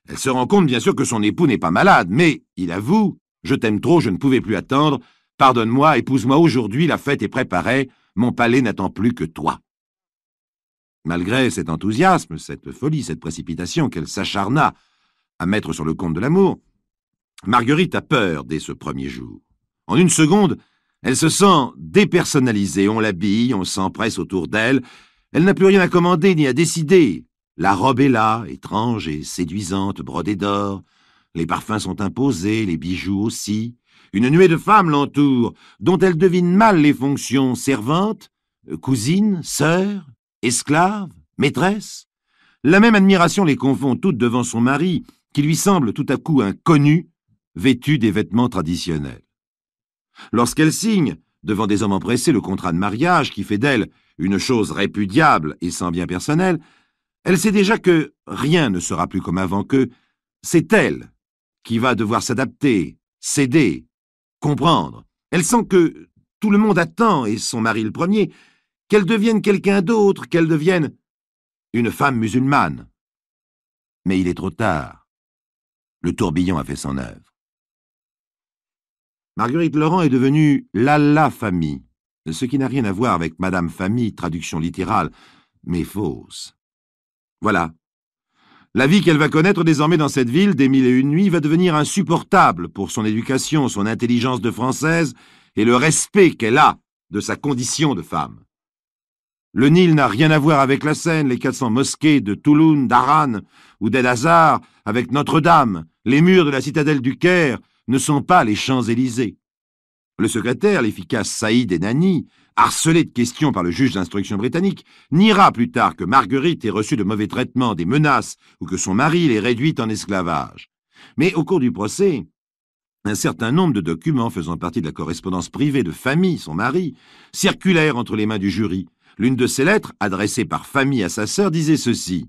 Elle se rend compte, bien sûr, que son époux n'est pas malade, mais il avoue: « Je t'aime trop, je ne pouvais plus attendre. Pardonne-moi, épouse-moi aujourd'hui, la fête est préparée, mon palais n'attend plus que toi. » Malgré cet enthousiasme, cette folie, cette précipitation qu'elle s'acharna à mettre sur le compte de l'amour, Marguerite a peur dès ce premier jour. En une seconde, elle se sent dépersonnalisée, on l'habille, on s'empresse autour d'elle. Elle n'a plus rien à commander ni à décider. La robe est là, étrange et séduisante, brodée d'or. Les parfums sont imposés, les bijoux aussi. Une nuée de femmes l'entoure, dont elle devine mal les fonctions: servante, cousine, sœur, esclave, maîtresse. La même admiration les confond toutes devant son mari, qui lui semble tout à coup inconnu, vêtu des vêtements traditionnels. Lorsqu'elle signe, devant des hommes empressés le contrat de mariage qui fait d'elle une chose répudiable et sans bien personnel, elle sait déjà que rien ne sera plus comme avant, que c'est elle qui va devoir s'adapter, céder, comprendre. Elle sent que tout le monde attend, et son mari le premier, qu'elle devienne quelqu'un d'autre, qu'elle devienne une femme musulmane. Mais il est trop tard. Le tourbillon a fait son œuvre. Marguerite Laurent est devenue Lalla Famille, ce qui n'a rien à voir avec Madame Famille, traduction littérale, mais fausse. Voilà. La vie qu'elle va connaître désormais dans cette ville des mille et une nuits va devenir insupportable pour son éducation, son intelligence de française et le respect qu'elle a de sa condition de femme. Le Nil n'a rien à voir avec la Seine, les 400 mosquées de Touloun, d'Aran ou d'El-Azhar avec Notre-Dame. Les murs de la citadelle du Caire ne sont pas les Champs-Élysées. Le secrétaire, l'efficace Saïd Enani, harcelé de questions par le juge d'instruction britannique, niera plus tard que Marguerite ait reçu de mauvais traitements, des menaces, ou que son mari l'ait réduite en esclavage. Mais au cours du procès, un certain nombre de documents faisant partie de la correspondance privée de Famille, son mari, circulèrent entre les mains du jury. L'une de ces lettres, adressée par Famille à sa sœur, disait ceci.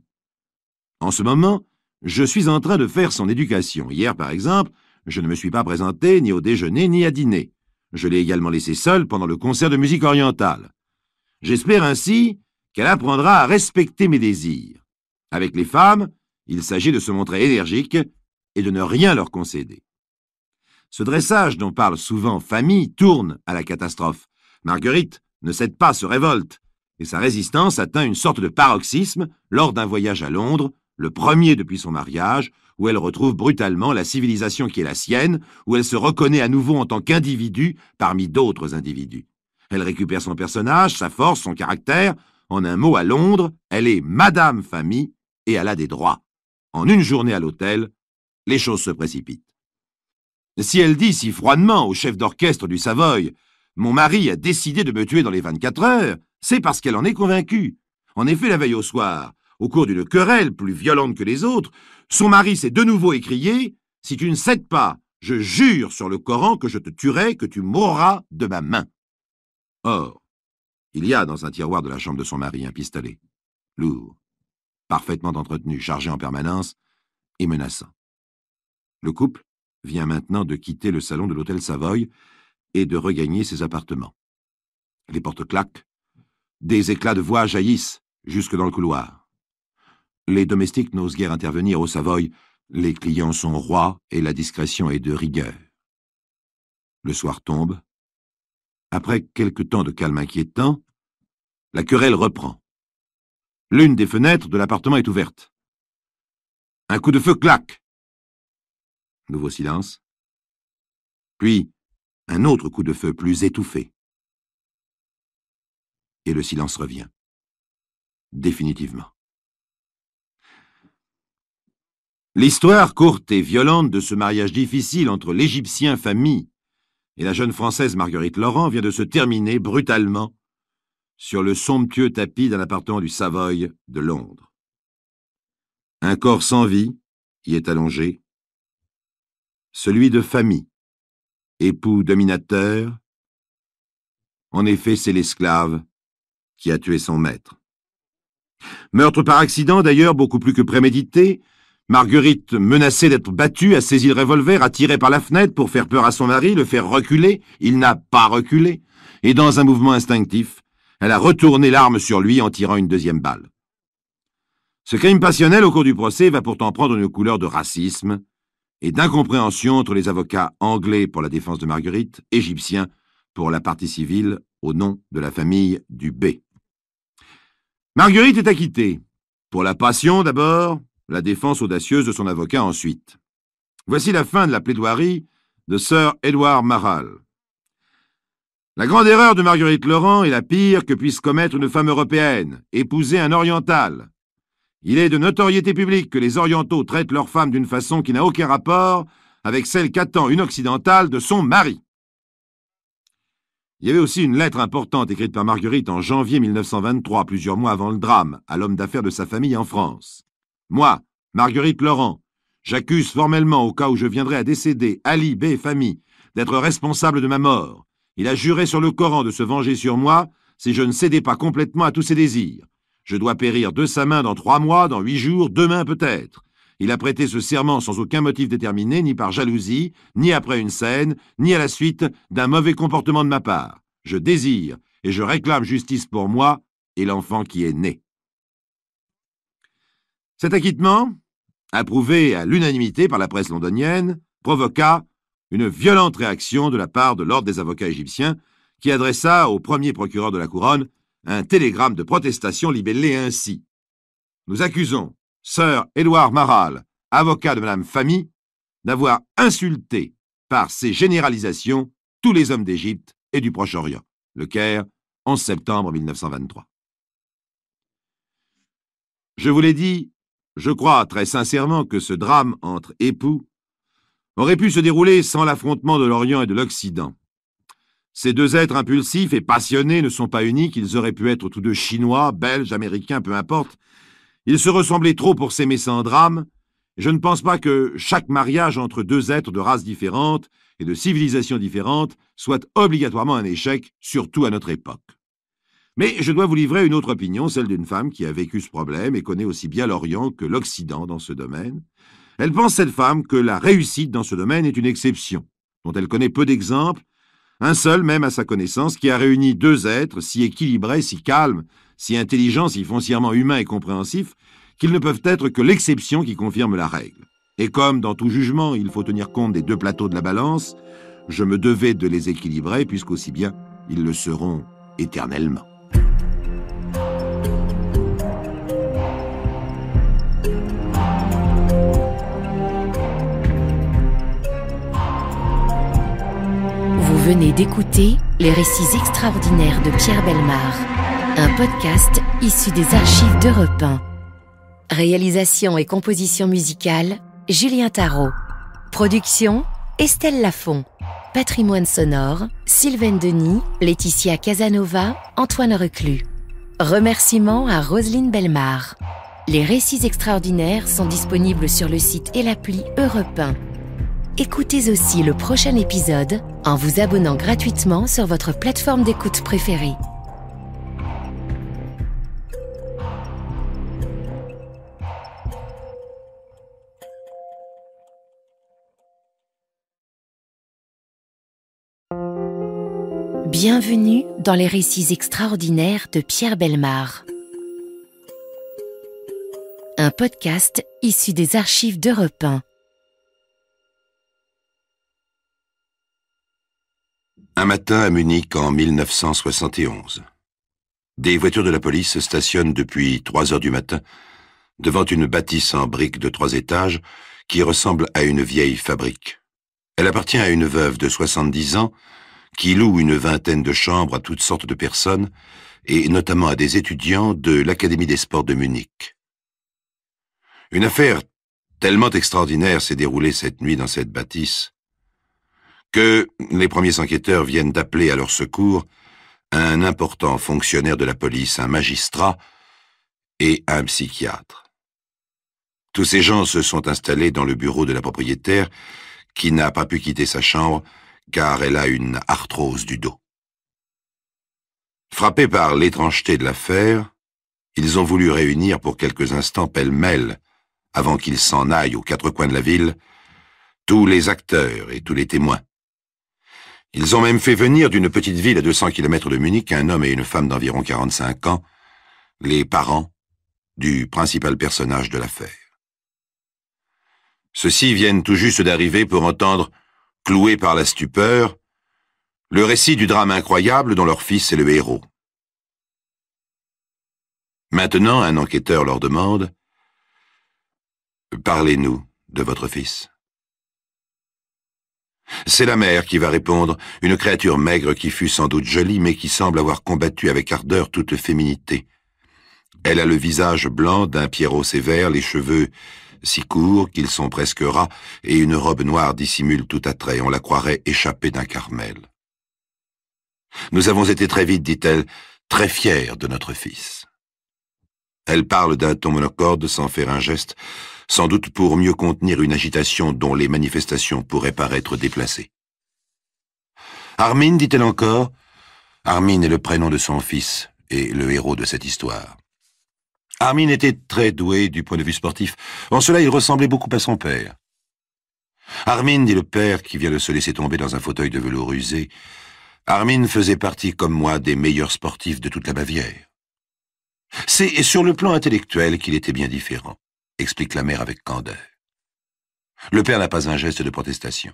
« En ce moment, je suis en train de faire son éducation. Hier, par exemple, je ne me suis pas présenté ni au déjeuner ni à dîner. Je l'ai également laissée seule pendant le concert de musique orientale. J'espère ainsi qu'elle apprendra à respecter mes désirs. Avec les femmes, il s'agit de se montrer énergique et de ne rien leur concéder. » Ce dressage dont parle souvent Famille tourne à la catastrophe. Marguerite ne cède pas, se révolte, et sa résistance atteint une sorte de paroxysme lors d'un voyage à Londres, le premier depuis son mariage, où elle retrouve brutalement la civilisation qui est la sienne, où elle se reconnaît à nouveau en tant qu'individu parmi d'autres individus. Elle récupère son personnage, sa force, son caractère. En un mot, à Londres, elle est Madame Famille et elle a des droits. En une journée à l'hôtel, les choses se précipitent. Si elle dit si froidement au chef d'orchestre du Savoy « Mon mari a décidé de me tuer dans les 24 heures », c'est parce qu'elle en est convaincue. En effet, la veille au soir, au cours d'une querelle plus violente que les autres, son mari s'est de nouveau écrié « Si tu ne cèdes pas, je jure sur le Coran que je te tuerai, que tu mourras de ma main. » Or, il y a dans un tiroir de la chambre de son mari un pistolet, lourd, parfaitement entretenu, chargé en permanence et menaçant. Le couple vient maintenant de quitter le salon de l'hôtel Savoy et de regagner ses appartements. Les portes claquent, des éclats de voix jaillissent jusque dans le couloir. Les domestiques n'osent guère intervenir au Savoy, les clients sont rois et la discrétion est de rigueur. Le soir tombe. Après quelque temps de calme inquiétant, la querelle reprend. L'une des fenêtres de l'appartement est ouverte. Un coup de feu claque. Nouveau silence. Puis, un autre coup de feu plus étouffé. Et le silence revient. Définitivement. L'histoire courte et violente de ce mariage difficile entre l'Égyptien Famille et la jeune Française Marguerite Laurent vient de se terminer brutalement sur le somptueux tapis d'un appartement du Savoy de Londres. Un corps sans vie y est allongé, celui de Famille, époux dominateur. En effet, c'est l'esclave qui a tué son maître. Meurtre par accident, d'ailleurs, beaucoup plus que prémédité. Marguerite, menacée d'être battue, a saisi le revolver, a tiré par la fenêtre pour faire peur à son mari, le faire reculer. Il n'a pas reculé. Et dans un mouvement instinctif, elle a retourné l'arme sur lui en tirant une deuxième balle. Ce crime passionnel au cours du procès va pourtant prendre une couleur de racisme et d'incompréhension entre les avocats anglais pour la défense de Marguerite, égyptiens pour la partie civile au nom de la famille du B. Marguerite est acquittée. Pour la passion d'abord, la défense audacieuse de son avocat ensuite. Voici la fin de la plaidoirie de Sir Edward Marhall. La grande erreur de Marguerite Laurent est la pire que puisse commettre une femme européenne, épouser un oriental. Il est de notoriété publique que les orientaux traitent leurs femmes d'une façon qui n'a aucun rapport avec celle qu'attend une occidentale de son mari. Il y avait aussi une lettre importante écrite par Marguerite en janvier 1923, plusieurs mois avant le drame, à l'homme d'affaires de sa famille en France. Moi, Marguerite Laurent, j'accuse formellement, au cas où je viendrais à décéder, Ali B. Famille, d'être responsable de ma mort, Il a juré sur le Coran de se venger sur moi si je ne cédais pas complètement à tous ses désirs. Je dois périr de sa main dans 3 mois, dans 8 jours, demain peut-être. Il a prêté ce serment sans aucun motif déterminé, ni par jalousie, ni après une scène, ni à la suite d'un mauvais comportement de ma part. Je désire et je réclame justice pour moi et l'enfant qui est né. Cet acquittement, approuvé à l'unanimité par la presse londonienne, provoqua une violente réaction de la part de l'ordre des avocats égyptiens qui adressa au premier procureur de la couronne un télégramme de protestation libellé ainsi. Nous accusons Sir Edward Marral, avocat de Madame Fahmy, d'avoir insulté par ses généralisations tous les hommes d'Égypte et du Proche-Orient. Le Caire, 11 septembre 1923. Je vous l'ai dit, je crois très sincèrement que ce drame entre époux aurait pu se dérouler sans l'affrontement de l'Orient et de l'Occident. Ces deux êtres impulsifs et passionnés ne sont pas uniques, ils auraient pu être tous deux chinois, belges, américains, peu importe. Ils se ressemblaient trop pour s'aimer sans drame. Je ne pense pas que chaque mariage entre deux êtres de races différentes et de civilisations différentes soit obligatoirement un échec, surtout à notre époque. Mais je dois vous livrer une autre opinion, celle d'une femme qui a vécu ce problème et connaît aussi bien l'Orient que l'Occident dans ce domaine. Elle pense, cette femme, que la réussite dans ce domaine est une exception, dont elle connaît peu d'exemples, un seul même à sa connaissance, qui a réuni deux êtres si équilibrés, si calmes, si intelligents, si foncièrement humains et compréhensifs, qu'ils ne peuvent être que l'exception qui confirme la règle. Et comme dans tout jugement, il faut tenir compte des deux plateaux de la balance, je me devais de les équilibrer, puisqu'aussi bien ils le seront éternellement. Vous venez d'écouter Les récits extraordinaires de Pierre Bellemare, un podcast issu des archives d'Europe 1. Réalisation et composition musicale, Julien Tarot. Production, Estelle Lafont. Patrimoine sonore, Sylvaine Denis, Laetitia Casanova, Antoine Reclus. Remerciements à Roselyne Bellemare. Les récits extraordinaires sont disponibles sur le site et l'appli Europe 1. Écoutez aussi le prochain épisode en vous abonnant gratuitement sur votre plateforme d'écoute préférée. Bienvenue dans les récits extraordinaires de Pierre Bellemare. Un podcast issu des archives d'Europe 1. Un matin à Munich en 1971. Des voitures de la police stationnent depuis 3 heures du matin devant une bâtisse en briques de 3 étages qui ressemble à une vieille fabrique. Elle appartient à une veuve de 70 ans qui loue une vingtaine de chambres à toutes sortes de personnes et notamment à des étudiants de l'Académie des sports de Munich. Une affaire tellement extraordinaire s'est déroulée cette nuit dans cette bâtisse que les premiers enquêteurs viennent d'appeler à leur secours un important fonctionnaire de la police, un magistrat et un psychiatre. Tous ces gens se sont installés dans le bureau de la propriétaire qui n'a pas pu quitter sa chambre car elle a une arthrose du dos. Frappés par l'étrangeté de l'affaire, ils ont voulu réunir pour quelques instants pêle-mêle, avant qu'ils s'en aillent aux 4 coins de la ville, tous les acteurs et tous les témoins. Ils ont même fait venir d'une petite ville à 200 km de Munich un homme et une femme d'environ 45 ans, les parents du principal personnage de l'affaire. Ceux-ci viennent tout juste d'arriver pour entendre, cloués par la stupeur, le récit du drame incroyable dont leur fils est le héros. Maintenant, un enquêteur leur demande « Parlez-nous de votre fils ». C'est la mère qui va répondre, une créature maigre qui fut sans doute jolie, mais qui semble avoir combattu avec ardeur toute féminité. Elle a le visage blanc d'un Pierrot sévère, les cheveux si courts qu'ils sont presque ras, et une robe noire dissimule tout attrait, on la croirait échappée d'un Carmel. Nous avons été très vite, dit-elle, très fiers de notre fils. Elle parle d'un ton monocorde sans faire un geste, sans doute pour mieux contenir une agitation dont les manifestations pourraient paraître déplacées. Armin, dit-elle encore. Armin est le prénom de son fils et le héros de cette histoire. Armin était très doué du point de vue sportif. En cela, il ressemblait beaucoup à son père. Armin, dit le père qui vient de se laisser tomber dans un fauteuil de velours usé, Armin faisait partie, comme moi, des meilleurs sportifs de toute la Bavière. C'est sur le plan intellectuel qu'il était bien différent, explique la mère avec candeur. Le père n'a pas un geste de protestation.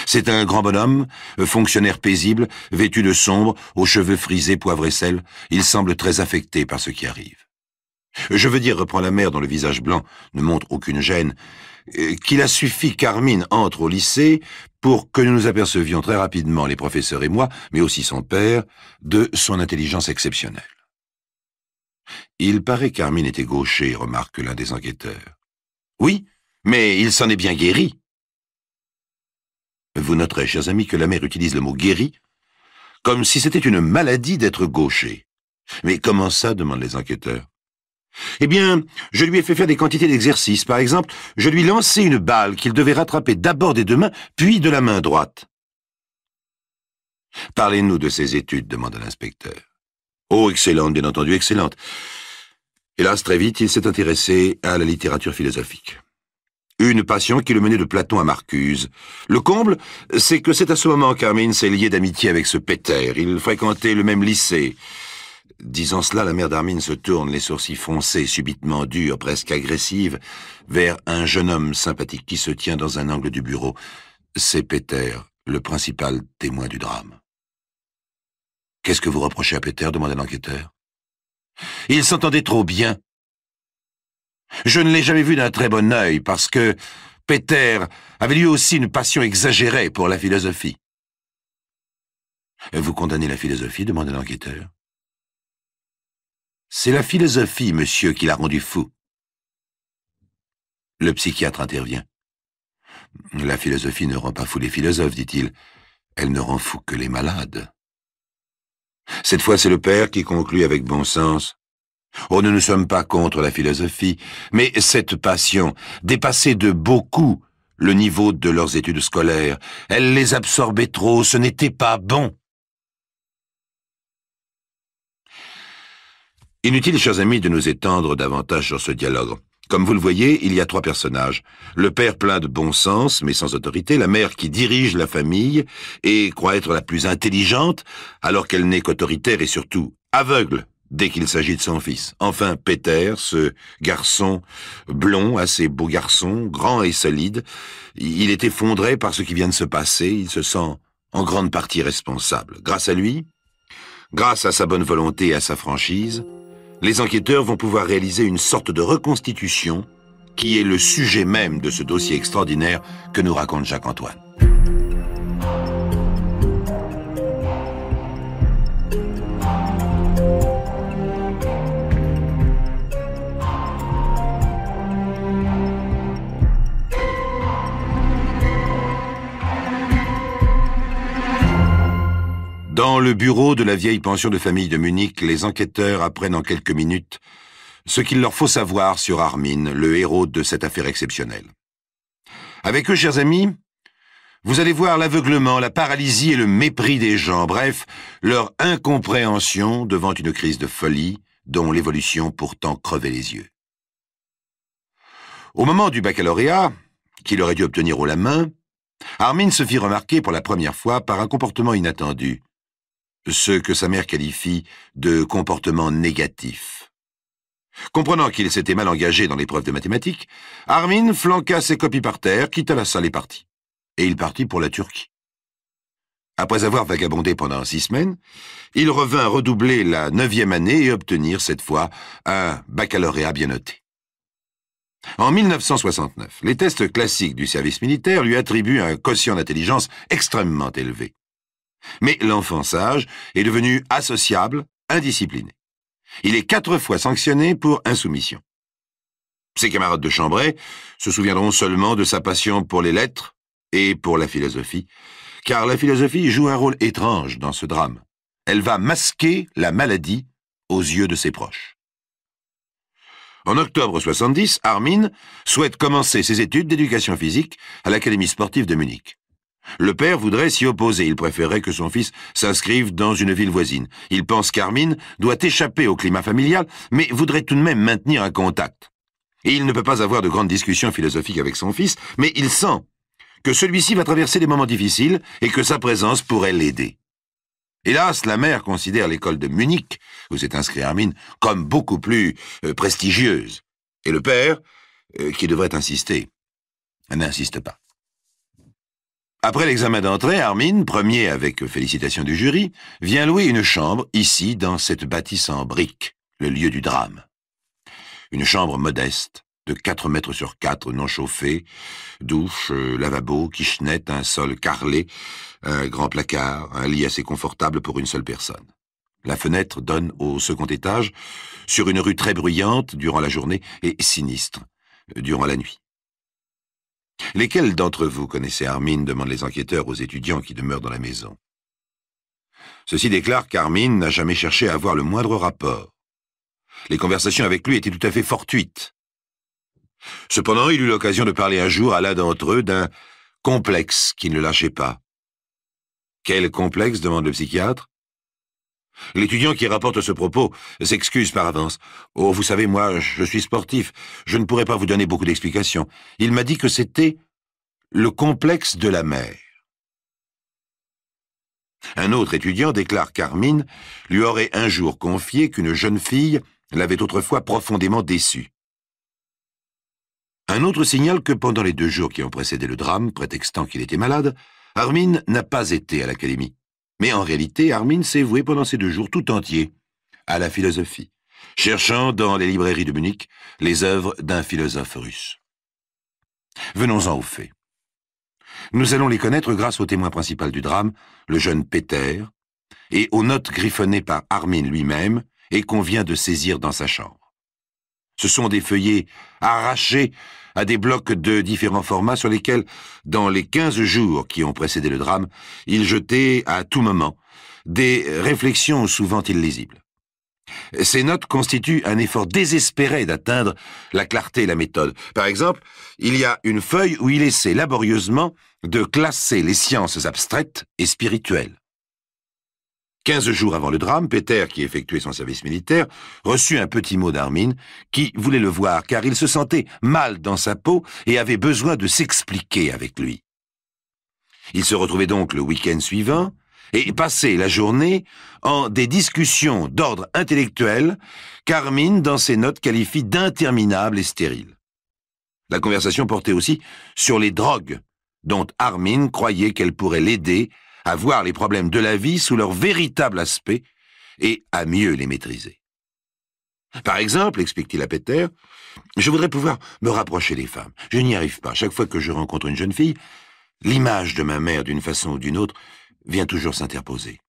C'est un grand bonhomme, fonctionnaire paisible, vêtu de sombre, aux cheveux frisés, poivre et sel. Il semble très affecté par ce qui arrive. Je veux dire, reprend la mère dont le visage blanc ne montre aucune gêne, qu'il a suffi qu'Armin entre au lycée pour que nous nous apercevions très rapidement, les professeurs et moi, mais aussi son père, de son intelligence exceptionnelle. Il paraît qu'Armin était gaucher, remarque l'un des enquêteurs. Oui, mais il s'en est bien guéri. Vous noterez, chers amis, que la mère utilise le mot « guéri » comme si c'était une maladie d'être gaucher. Mais comment ça, demandent les enquêteurs. Eh bien, je lui ai fait faire des quantités d'exercices. Par exemple, je lui lançai une balle qu'il devait rattraper d'abord des deux mains, puis de la main droite. Parlez-nous de ses études, demanda l'inspecteur. Oh, excellente, bien entendu, excellente. Hélas, très vite, il s'est intéressé à la littérature philosophique. Une passion qui le menait de Platon à Marcuse. Le comble, c'est que c'est à ce moment qu'Armin s'est lié d'amitié avec ce Peter. Ils fréquentaient le même lycée. Disant cela, la mère d'Armin se tourne, les sourcils foncés, subitement durs, presque agressives, vers un jeune homme sympathique qui se tient dans un angle du bureau. C'est Peter, le principal témoin du drame. « Qu'est-ce que vous reprochez à Peter » demanda l'enquêteur. « Il s'entendait trop bien. Je ne l'ai jamais vu d'un très bon œil, parce que Peter avait lui aussi une passion exagérée pour la philosophie. »« Vous condamnez la philosophie » demanda l'enquêteur. « C'est la philosophie, monsieur, qui l'a rendu fou. » Le psychiatre intervient. « La philosophie ne rend pas fou les philosophes, dit-il. Elle ne rend fou que les malades. » Cette fois, c'est le père qui conclut avec bon sens. « Oh, nous ne sommes pas contre la philosophie, mais cette passion dépassait de beaucoup le niveau de leurs études scolaires. Elle les absorbait trop, ce n'était pas bon. » Inutile, chers amis, de nous étendre davantage sur ce dialogue. Comme vous le voyez, il y a trois personnages. Le père plein de bon sens, mais sans autorité, la mère qui dirige la famille et croit être la plus intelligente, alors qu'elle n'est qu'autoritaire et surtout aveugle dès qu'il s'agit de son fils. Enfin, Peter, ce garçon blond, assez beau garçon, grand et solide, il est effondré par ce qui vient de se passer, il se sent en grande partie responsable. Grâce à lui, grâce à sa bonne volonté et à sa franchise, les enquêteurs vont pouvoir réaliser une sorte de reconstitution qui est le sujet même de ce dossier extraordinaire que nous raconte Jacques-Antoine. Dans le bureau de la vieille pension de famille de Munich, les enquêteurs apprennent en quelques minutes ce qu'il leur faut savoir sur Armin, le héros de cette affaire exceptionnelle. Avec eux, chers amis, vous allez voir l'aveuglement, la paralysie et le mépris des gens, bref, leur incompréhension devant une crise de folie dont l'évolution pourtant crevait les yeux. Au moment du baccalauréat, qu'il aurait dû obtenir haut la main, Armin se fit remarquer pour la première fois par un comportement inattendu, ce que sa mère qualifie de comportement négatif. Comprenant qu'il s'était mal engagé dans l'épreuve de mathématiques, Armin flanqua ses copies par terre, quitta la salle et partit. Et il partit pour la Turquie. Après avoir vagabondé pendant 6 semaines, il revint redoubler la 9e année et obtenir cette fois un baccalauréat bien noté. En 1969, les tests classiques du service militaire lui attribuent un quotient d'intelligence extrêmement élevé. Mais l'enfant sage est devenu associable, indiscipliné. Il est 4 fois sanctionné pour insoumission. Ses camarades de chambrée se souviendront seulement de sa passion pour les lettres et pour la philosophie, car la philosophie joue un rôle étrange dans ce drame. Elle va masquer la maladie aux yeux de ses proches. En octobre 70, Armin souhaite commencer ses études d'éducation physique à l'Académie sportive de Munich. Le père voudrait s'y opposer. Il préférerait que son fils s'inscrive dans une ville voisine. Il pense qu'Armin doit échapper au climat familial, mais voudrait tout de même maintenir un contact. Et il ne peut pas avoir de grandes discussions philosophiques avec son fils, mais il sent que celui-ci va traverser des moments difficiles et que sa présence pourrait l'aider. Hélas, la mère considère l'école de Munich, où s'est inscrit Armin, comme beaucoup plus prestigieuse. Et le père, qui devrait insister, n'insiste pas. Après l'examen d'entrée, Armin, premier avec félicitations du jury, vient louer une chambre ici, dans cette bâtisse en briques, le lieu du drame. Une chambre modeste, de 4 mètres sur 4, non chauffée, douche, lavabo, kitchenette, un sol carrelé, un grand placard, un lit assez confortable pour une seule personne. La fenêtre donne au second étage, sur une rue très bruyante durant la journée et sinistre durant la nuit. « Lesquels d'entre vous connaissez Armin ?» demandent les enquêteurs aux étudiants qui demeurent dans la maison. Ceux-ci déclarent qu'Armin n'a jamais cherché à avoir le moindre rapport. Les conversations avec lui étaient tout à fait fortuites. Cependant, il eut l'occasion de parler un jour à l'un d'entre eux d'un complexe qui ne le lâchait pas. « Quel complexe ?» demande le psychiatre. L'étudiant qui rapporte ce propos s'excuse par avance. « Oh, vous savez, moi, je suis sportif. Je ne pourrais pas vous donner beaucoup d'explications. Il m'a dit que c'était le complexe de la mère. » Un autre étudiant déclare qu'Armin lui aurait un jour confié qu'une jeune fille l'avait autrefois profondément déçu. Un autre signale que pendant les 2 jours qui ont précédé le drame, prétextant qu'il était malade, Armin n'a pas été à l'académie. Mais en réalité, Armin s'est voué pendant ces 2 jours tout entiers à la philosophie, cherchant dans les librairies de Munich les œuvres d'un philosophe russe. Venons-en aux faits. Nous allons les connaître grâce au témoin principal du drame, le jeune Peter, et aux notes griffonnées par Armin lui-même et qu'on vient de saisir dans sa chambre. Ce sont des feuillets arrachés à des blocs de différents formats sur lesquels, dans les 15 jours qui ont précédé le drame, il jetait à tout moment des réflexions souvent illisibles. Ces notes constituent un effort désespéré d'atteindre la clarté et la méthode. Par exemple, il y a une feuille où il essaie laborieusement de classer les sciences abstraites et spirituelles. 15 jours avant le drame, Peter, qui effectuait son service militaire, reçut un petit mot d'Armin qui voulait le voir car il se sentait mal dans sa peau et avait besoin de s'expliquer avec lui. Il se retrouvait donc le week-end suivant et passait la journée en des discussions d'ordre intellectuel qu'Armin, dans ses notes, qualifie d'interminables et stériles. La conversation portait aussi sur les drogues, dont Armin croyait qu'elles pourraient l'aider à voir les problèmes de la vie sous leur véritable aspect et à mieux les maîtriser. Par exemple, explique-t-il à Peter, je voudrais pouvoir me rapprocher des femmes. Je n'y arrive pas. Chaque fois que je rencontre une jeune fille, l'image de ma mère, d'une façon ou d'une autre, vient toujours s'interposer.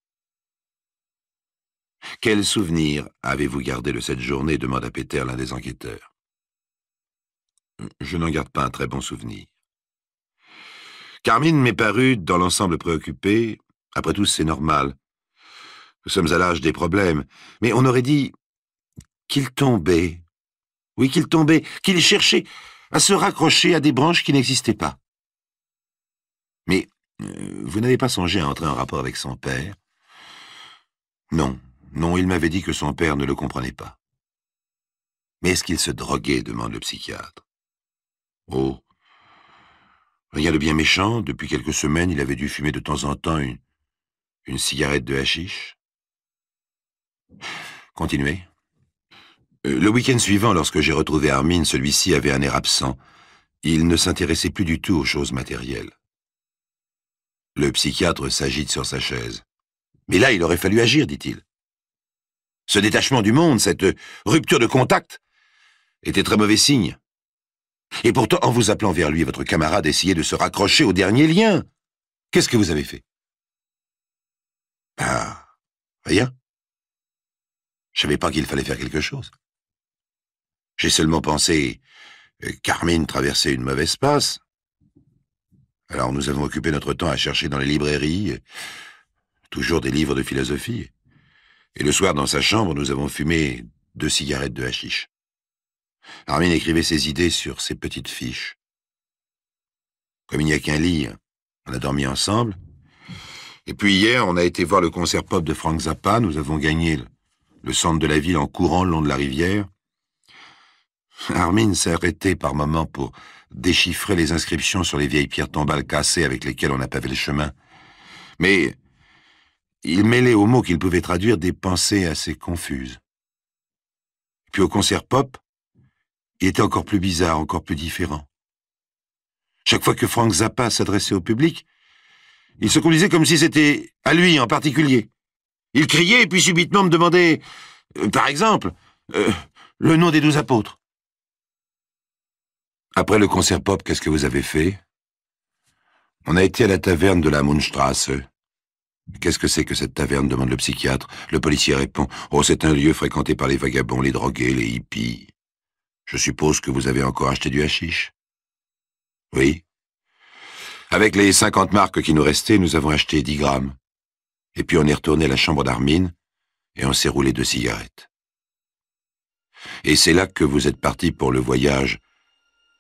Quel souvenir avez-vous gardé de cette journée demanda Peter, l'un des enquêteurs. Je n'en garde pas un très bon souvenir. Carmine m'est paru, dans l'ensemble, préoccupé. Après tout, c'est normal. Nous sommes à l'âge des problèmes. Mais on aurait dit qu'il tombait. Oui, qu'il tombait, qu'il cherchait à se raccrocher à des branches qui n'existaient pas. Mais vous n'avez pas songé à entrer en rapport avec son père? Non, il m'avait dit que son père ne le comprenait pas. Mais est-ce qu'il se droguait demande le psychiatre. Oh, rien de bien méchant. Depuis quelques semaines, il avait dû fumer de temps en temps une cigarette de hashish. Continuez. Le week-end suivant, lorsque j'ai retrouvé Armin, celui-ci avait un air absent. Il ne s'intéressait plus du tout aux choses matérielles. Le psychiatre s'agite sur sa chaise. Mais là, il aurait fallu agir, dit-il. Ce détachement du monde, cette rupture de contact, était très mauvais signe. Et pourtant, en vous appelant vers lui, votre camarade essayait de se raccrocher au dernier lien. Qu'est-ce que vous avez fait? Ah, rien. Je savais pas qu'il fallait faire quelque chose. J'ai seulement pensé qu'Armin traversait une mauvaise passe. Alors nous avons occupé notre temps à chercher dans les librairies, toujours des livres de philosophie. Et le soir, dans sa chambre, nous avons fumé 2 cigarettes de hashish. Armin écrivait ses idées sur ses petites fiches. Comme il n'y a qu'un lit, On a dormi ensemble. Et puis hier, on a été voir le concert pop de Frank Zappa. Nous avons gagné le centre de la ville en courant le long de la rivière. Armin s'est arrêté par moments pour déchiffrer les inscriptions sur les vieilles pierres tombales cassées avec lesquelles on a pavé le chemin. Mais il mêlait aux mots qu'il pouvait traduire des pensées assez confuses. Puis au concert pop, il était encore plus bizarre, encore plus différent. Chaque fois que Frank Zappa s'adressait au public, il se conduisait comme si c'était à lui en particulier. Il criait et puis subitement me demandait, par exemple, le nom des 12 apôtres. Après le concert pop, qu'est-ce que vous avez fait? On a été à la taverne de la Mundstrasse. Qu'est-ce que c'est que cette taverne, demande le psychiatre. Le policier répond, oh, c'est un lieu fréquenté par les vagabonds, les drogués, les hippies. Je suppose que vous avez encore acheté du hashish? Oui. Avec les 50 marques qui nous restaient, nous avons acheté 10 grammes. Et puis on est retourné à la chambre d'Armin et on s'est roulé 2 cigarettes. Et c'est là que vous êtes parti pour le voyage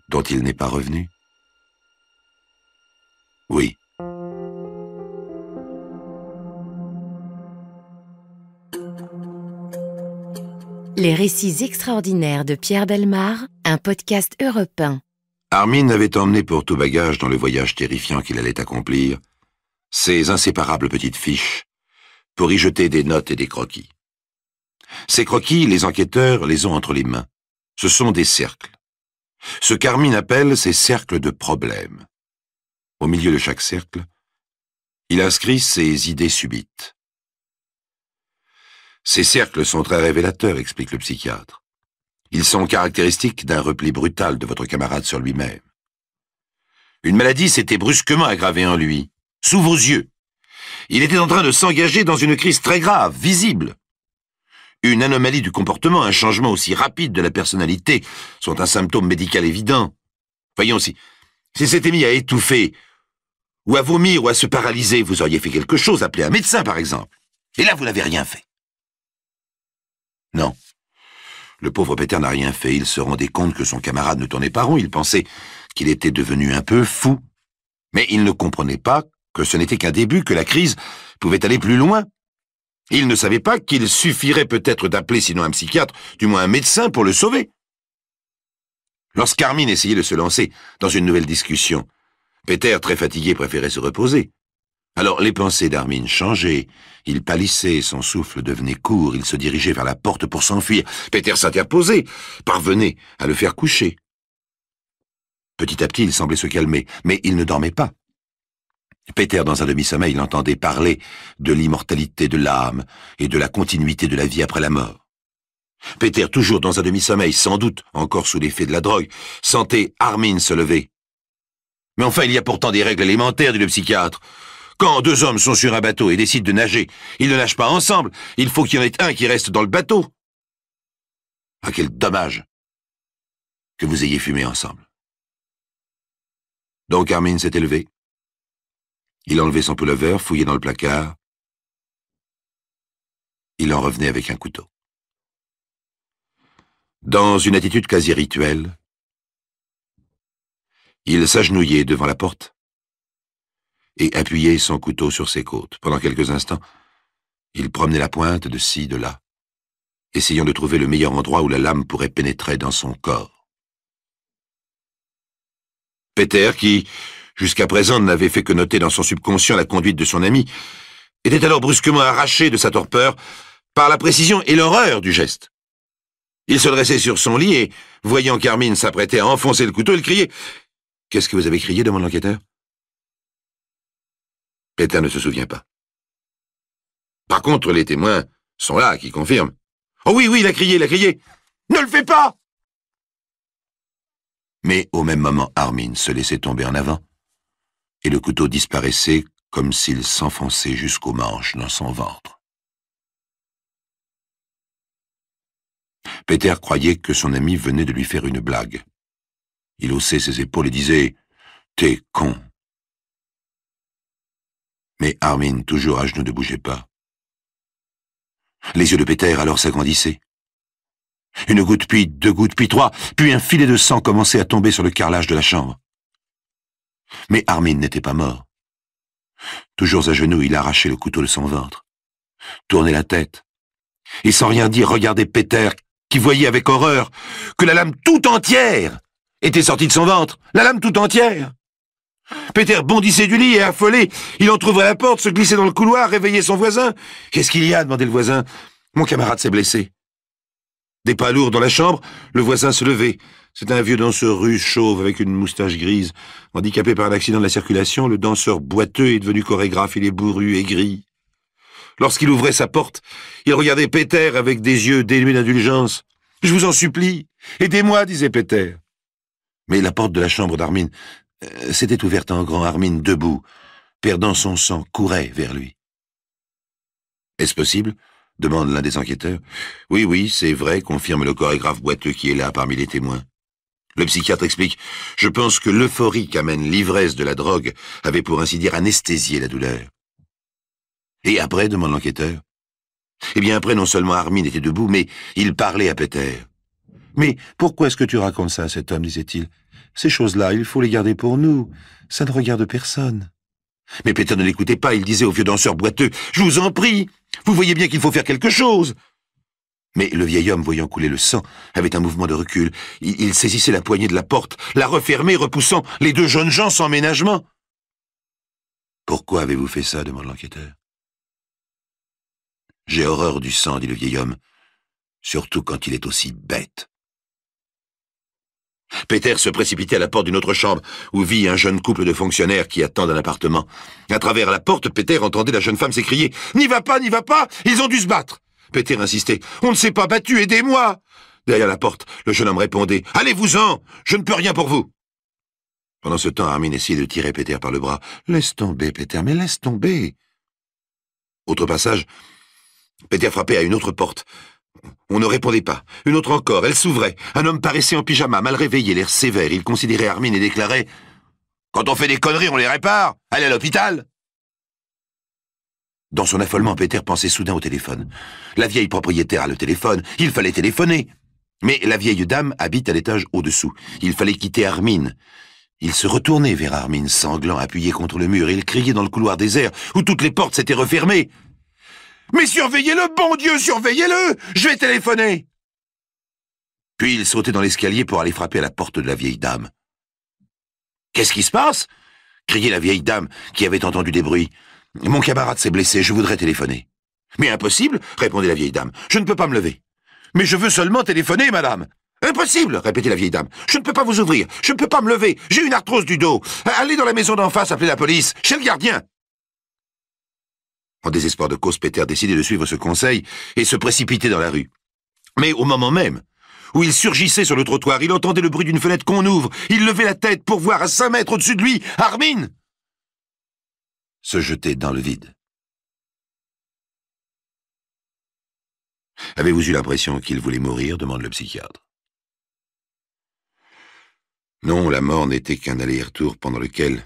dont il n'est pas revenu? Oui. Les récits extraordinaires de Pierre Bellemare, un podcast Europe 1. Armin avait emmené pour tout bagage dans le voyage terrifiant qu'il allait accomplir ses inséparables petites fiches pour y jeter des notes et des croquis. Ces croquis, les enquêteurs les ont entre les mains. Ce sont des cercles. Ce qu'Armin appelle ces cercles de problèmes. Au milieu de chaque cercle, il inscrit ses idées subites. Ces cercles sont très révélateurs, explique le psychiatre. Ils sont caractéristiques d'un repli brutal de votre camarade sur lui-même. Une maladie s'était brusquement aggravée en lui, sous vos yeux. Il était en train de s'engager dans une crise très grave, visible. Une anomalie du comportement, un changement aussi rapide de la personnalité sont un symptôme médical évident. Voyons, s'il s'était mis à étouffer, ou à vomir, ou à se paralyser, vous auriez fait quelque chose, appelé un médecin par exemple. Et là, vous n'avez rien fait. Non. Le pauvre Peter n'a rien fait. Il se rendait compte que son camarade ne tournait pas rond. Il pensait qu'il était devenu un peu fou. Mais il ne comprenait pas que ce n'était qu'un début, que la crise pouvait aller plus loin. Il ne savait pas qu'il suffirait peut-être d'appeler sinon un psychiatre, du moins un médecin pour le sauver. Lorsqu'Armin essayait de se lancer dans une nouvelle discussion, Peter, très fatigué, préférait se reposer. Alors les pensées d'Armin changeaient, il pâlissait, son souffle devenait court, il se dirigeait vers la porte pour s'enfuir. Peter s'interposait, parvenait à le faire coucher. Petit à petit, il semblait se calmer, mais il ne dormait pas. Peter, dans un demi-sommeil, l'entendait parler de l'immortalité de l'âme et de la continuité de la vie après la mort. Peter, toujours dans un demi-sommeil, sans doute encore sous l'effet de la drogue, sentait Armin se lever. Mais enfin, il y a pourtant des règles élémentaires, dit le psychiatre. Quand 2 hommes sont sur un bateau et décident de nager, ils ne nagent pas ensemble. Il faut qu'il y en ait un qui reste dans le bateau. Ah, quel dommage que vous ayez fumé ensemble. Donc Armin s'était levé. Il enlevait son pullover, fouillait dans le placard. Il en revenait avec un couteau. Dans une attitude quasi rituelle, il s'agenouillait devant la porte et appuyait son couteau sur ses côtes. Pendant quelques instants, il promenait la pointe de ci, de là, essayant de trouver le meilleur endroit où la lame pourrait pénétrer dans son corps. Peter, qui, jusqu'à présent, n'avait fait que noter dans son subconscient la conduite de son ami, était alors brusquement arraché de sa torpeur par la précision et l'horreur du geste. Il se dressait sur son lit et, voyant qu'Armin s'apprêtait à enfoncer le couteau, il criait « Qu'est-ce que vous avez crié ?» demande l'enquêteur. Peter ne se souvient pas. Par contre, les témoins sont là, qui confirment. « Oh oui, il a crié, Ne le fais pas !» Mais au même moment, Armin se laissait tomber en avant, et le couteau disparaissait comme s'il s'enfonçait jusqu'au manche dans son ventre. Peter croyait que son ami venait de lui faire une blague. Il haussait ses épaules et disait « T'es con !» Mais Armin, toujours à genoux, ne bougeait pas. Les yeux de Peter alors s'agrandissaient. Une goutte, puis 2 gouttes, puis 3, puis un filet de sang commençait à tomber sur le carrelage de la chambre. Mais Armin n'était pas mort. Toujours à genoux, il arrachait le couteau de son ventre, tournait la tête, et sans rien dire, regardait Peter, qui voyait avec horreur que la lame tout entière était sortie de son ventre, la lame tout entière. Peter bondissait du lit et affolé, il entrouvrait la porte, se glissait dans le couloir, réveillait son voisin. « Qu'est-ce qu'il y a ?» demandait le voisin. « Mon camarade s'est blessé. » Des pas lourds dans la chambre, le voisin se levait. C'était un vieux danseur russe, chauve, avec une moustache grise. Handicapé par un accident de la circulation, le danseur boiteux est devenu chorégraphe, il est bourru et gris. Lorsqu'il ouvrait sa porte, il regardait Peter avec des yeux dénués d'indulgence. « Je vous en supplie, aidez-moi » disait Peter. Mais la porte de la chambre d'Armin s'était ouverte en grand. Armin, debout, perdant son sang, courait vers lui. « Est-ce possible ?» demande l'un des enquêteurs. « Oui, c'est vrai » confirme le chorégraphe boiteux qui est là parmi les témoins. Le psychiatre explique « Je pense que l'euphorie qu'amène l'ivresse de la drogue avait pour ainsi dire anesthésié la douleur. » Et après, demande l'enquêteur. Eh bien après, non seulement Armin était debout, mais il parlait à Peter. « Mais pourquoi est-ce que tu racontes ça à cet homme » disait-il. « Ces choses-là, il faut les garder pour nous. Ça ne regarde personne. » Mais Peter ne l'écoutait pas, il disait au vieux danseur boiteux « Je vous en prie, vous voyez bien qu'il faut faire quelque chose !» Mais le vieil homme, voyant couler le sang, avait un mouvement de recul. Il saisissait la poignée de la porte, la refermait, repoussant les deux jeunes gens sans ménagement. « Pourquoi avez-vous fait ça » demande l'enquêteur. « J'ai horreur du sang » dit le vieil homme, « surtout quand il est aussi bête. » Peter se précipitait à la porte d'une autre chambre, où vit un jeune couple de fonctionnaires qui attendent un appartement. À travers la porte, Peter entendait la jeune femme s'écrier « N'y va pas, ils ont dû se battre !» Peter insistait « On ne s'est pas battu, aidez-moi !» Derrière la porte, le jeune homme répondait « Allez-vous-en, je ne peux rien pour vous !» Pendant ce temps, Armin essayait de tirer Peter par le bras. « Laisse tomber, Peter, mais laisse tomber !» Autre passage, Peter frappait à une autre porte. On ne répondait pas. Une autre encore, elle s'ouvrait. Un homme paraissait en pyjama, mal réveillé, l'air sévère. Il considérait Armin et déclarait « Quand on fait des conneries, on les répare. Allez à l'hôpital !» Dans son affolement, Peter pensait soudain au téléphone. La vieille propriétaire a le téléphone. Il fallait téléphoner. Mais la vieille dame habite à l'étage au-dessous. Il fallait quitter Armin. Il se retournait vers Armin, sanglant, appuyé contre le mur, et il criait dans le couloir désert, où toutes les portes s'étaient refermées. « Mais surveillez-le, bon Dieu, surveillez-le! Je vais téléphoner !» Puis il sautait dans l'escalier pour aller frapper à la porte de la vieille dame. « Qu'est-ce qui se passe ?» criait la vieille dame, qui avait entendu des bruits. « Mon camarade s'est blessé, je voudrais téléphoner. »« Mais impossible !» répondait la vieille dame. « Je ne peux pas me lever. »« Mais je veux seulement téléphoner, madame !»« Impossible !» répétait la vieille dame. « Je ne peux pas vous ouvrir, je ne peux pas me lever, j'ai une arthrose du dos. Allez dans la maison d'en face, appelez la police, chez le gardien !» En désespoir de cause, Peter décidait de suivre ce conseil et se précipitait dans la rue. Mais au moment même où il surgissait sur le trottoir, il entendait le bruit d'une fenêtre qu'on ouvre. Il levait la tête pour voir à 5 mètres au-dessus de lui Armin se jeter dans le vide. « Avez-vous eu l'impression qu'il voulait mourir ?» demande le psychiatre. Non, la mort n'était qu'un aller-retour pendant lequel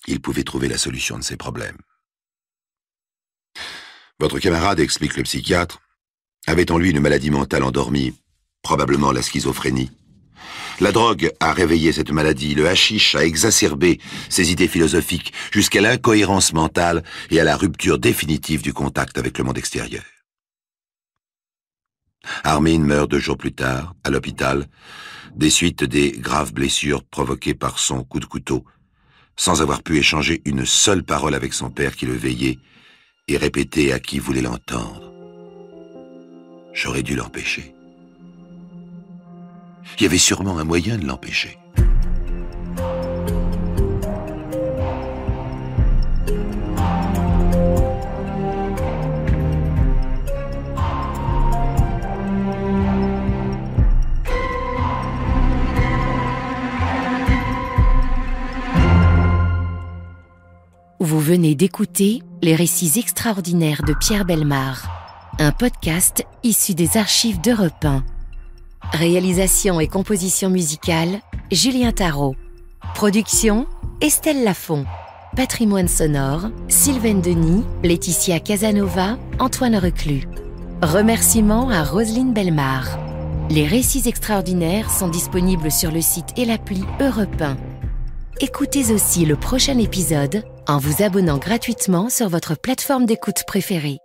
il pouvait trouver la solution de ses problèmes. Votre camarade, explique le psychiatre, avait en lui une maladie mentale endormie, probablement la schizophrénie. La drogue a réveillé cette maladie, le hashish a exacerbé ses idées philosophiques jusqu'à l'incohérence mentale et à la rupture définitive du contact avec le monde extérieur. Armin meurt 2 jours plus tard, à l'hôpital, des suites des graves blessures provoquées par son coup de couteau, sans avoir pu échanger une seule parole avec son père qui le veillait et répétait à qui voulait l'entendre. J'aurais dû l'empêcher. Il y avait sûrement un moyen de l'empêcher. Vous venez d'écouter Les récits extraordinaires de Pierre Bellemare, un podcast issu des archives d'Europe 1. Réalisation et composition musicale, Julien Tarot. Production, Estelle Lafont. Patrimoine sonore, Sylvaine Denis, Laetitia Casanova, Antoine Reclus. Remerciements à Roselyne Bellemare. Les récits extraordinaires sont disponibles sur le site et l'appli Europe 1. Écoutez aussi le prochain épisode en vous abonnant gratuitement sur votre plateforme d'écoute préférée.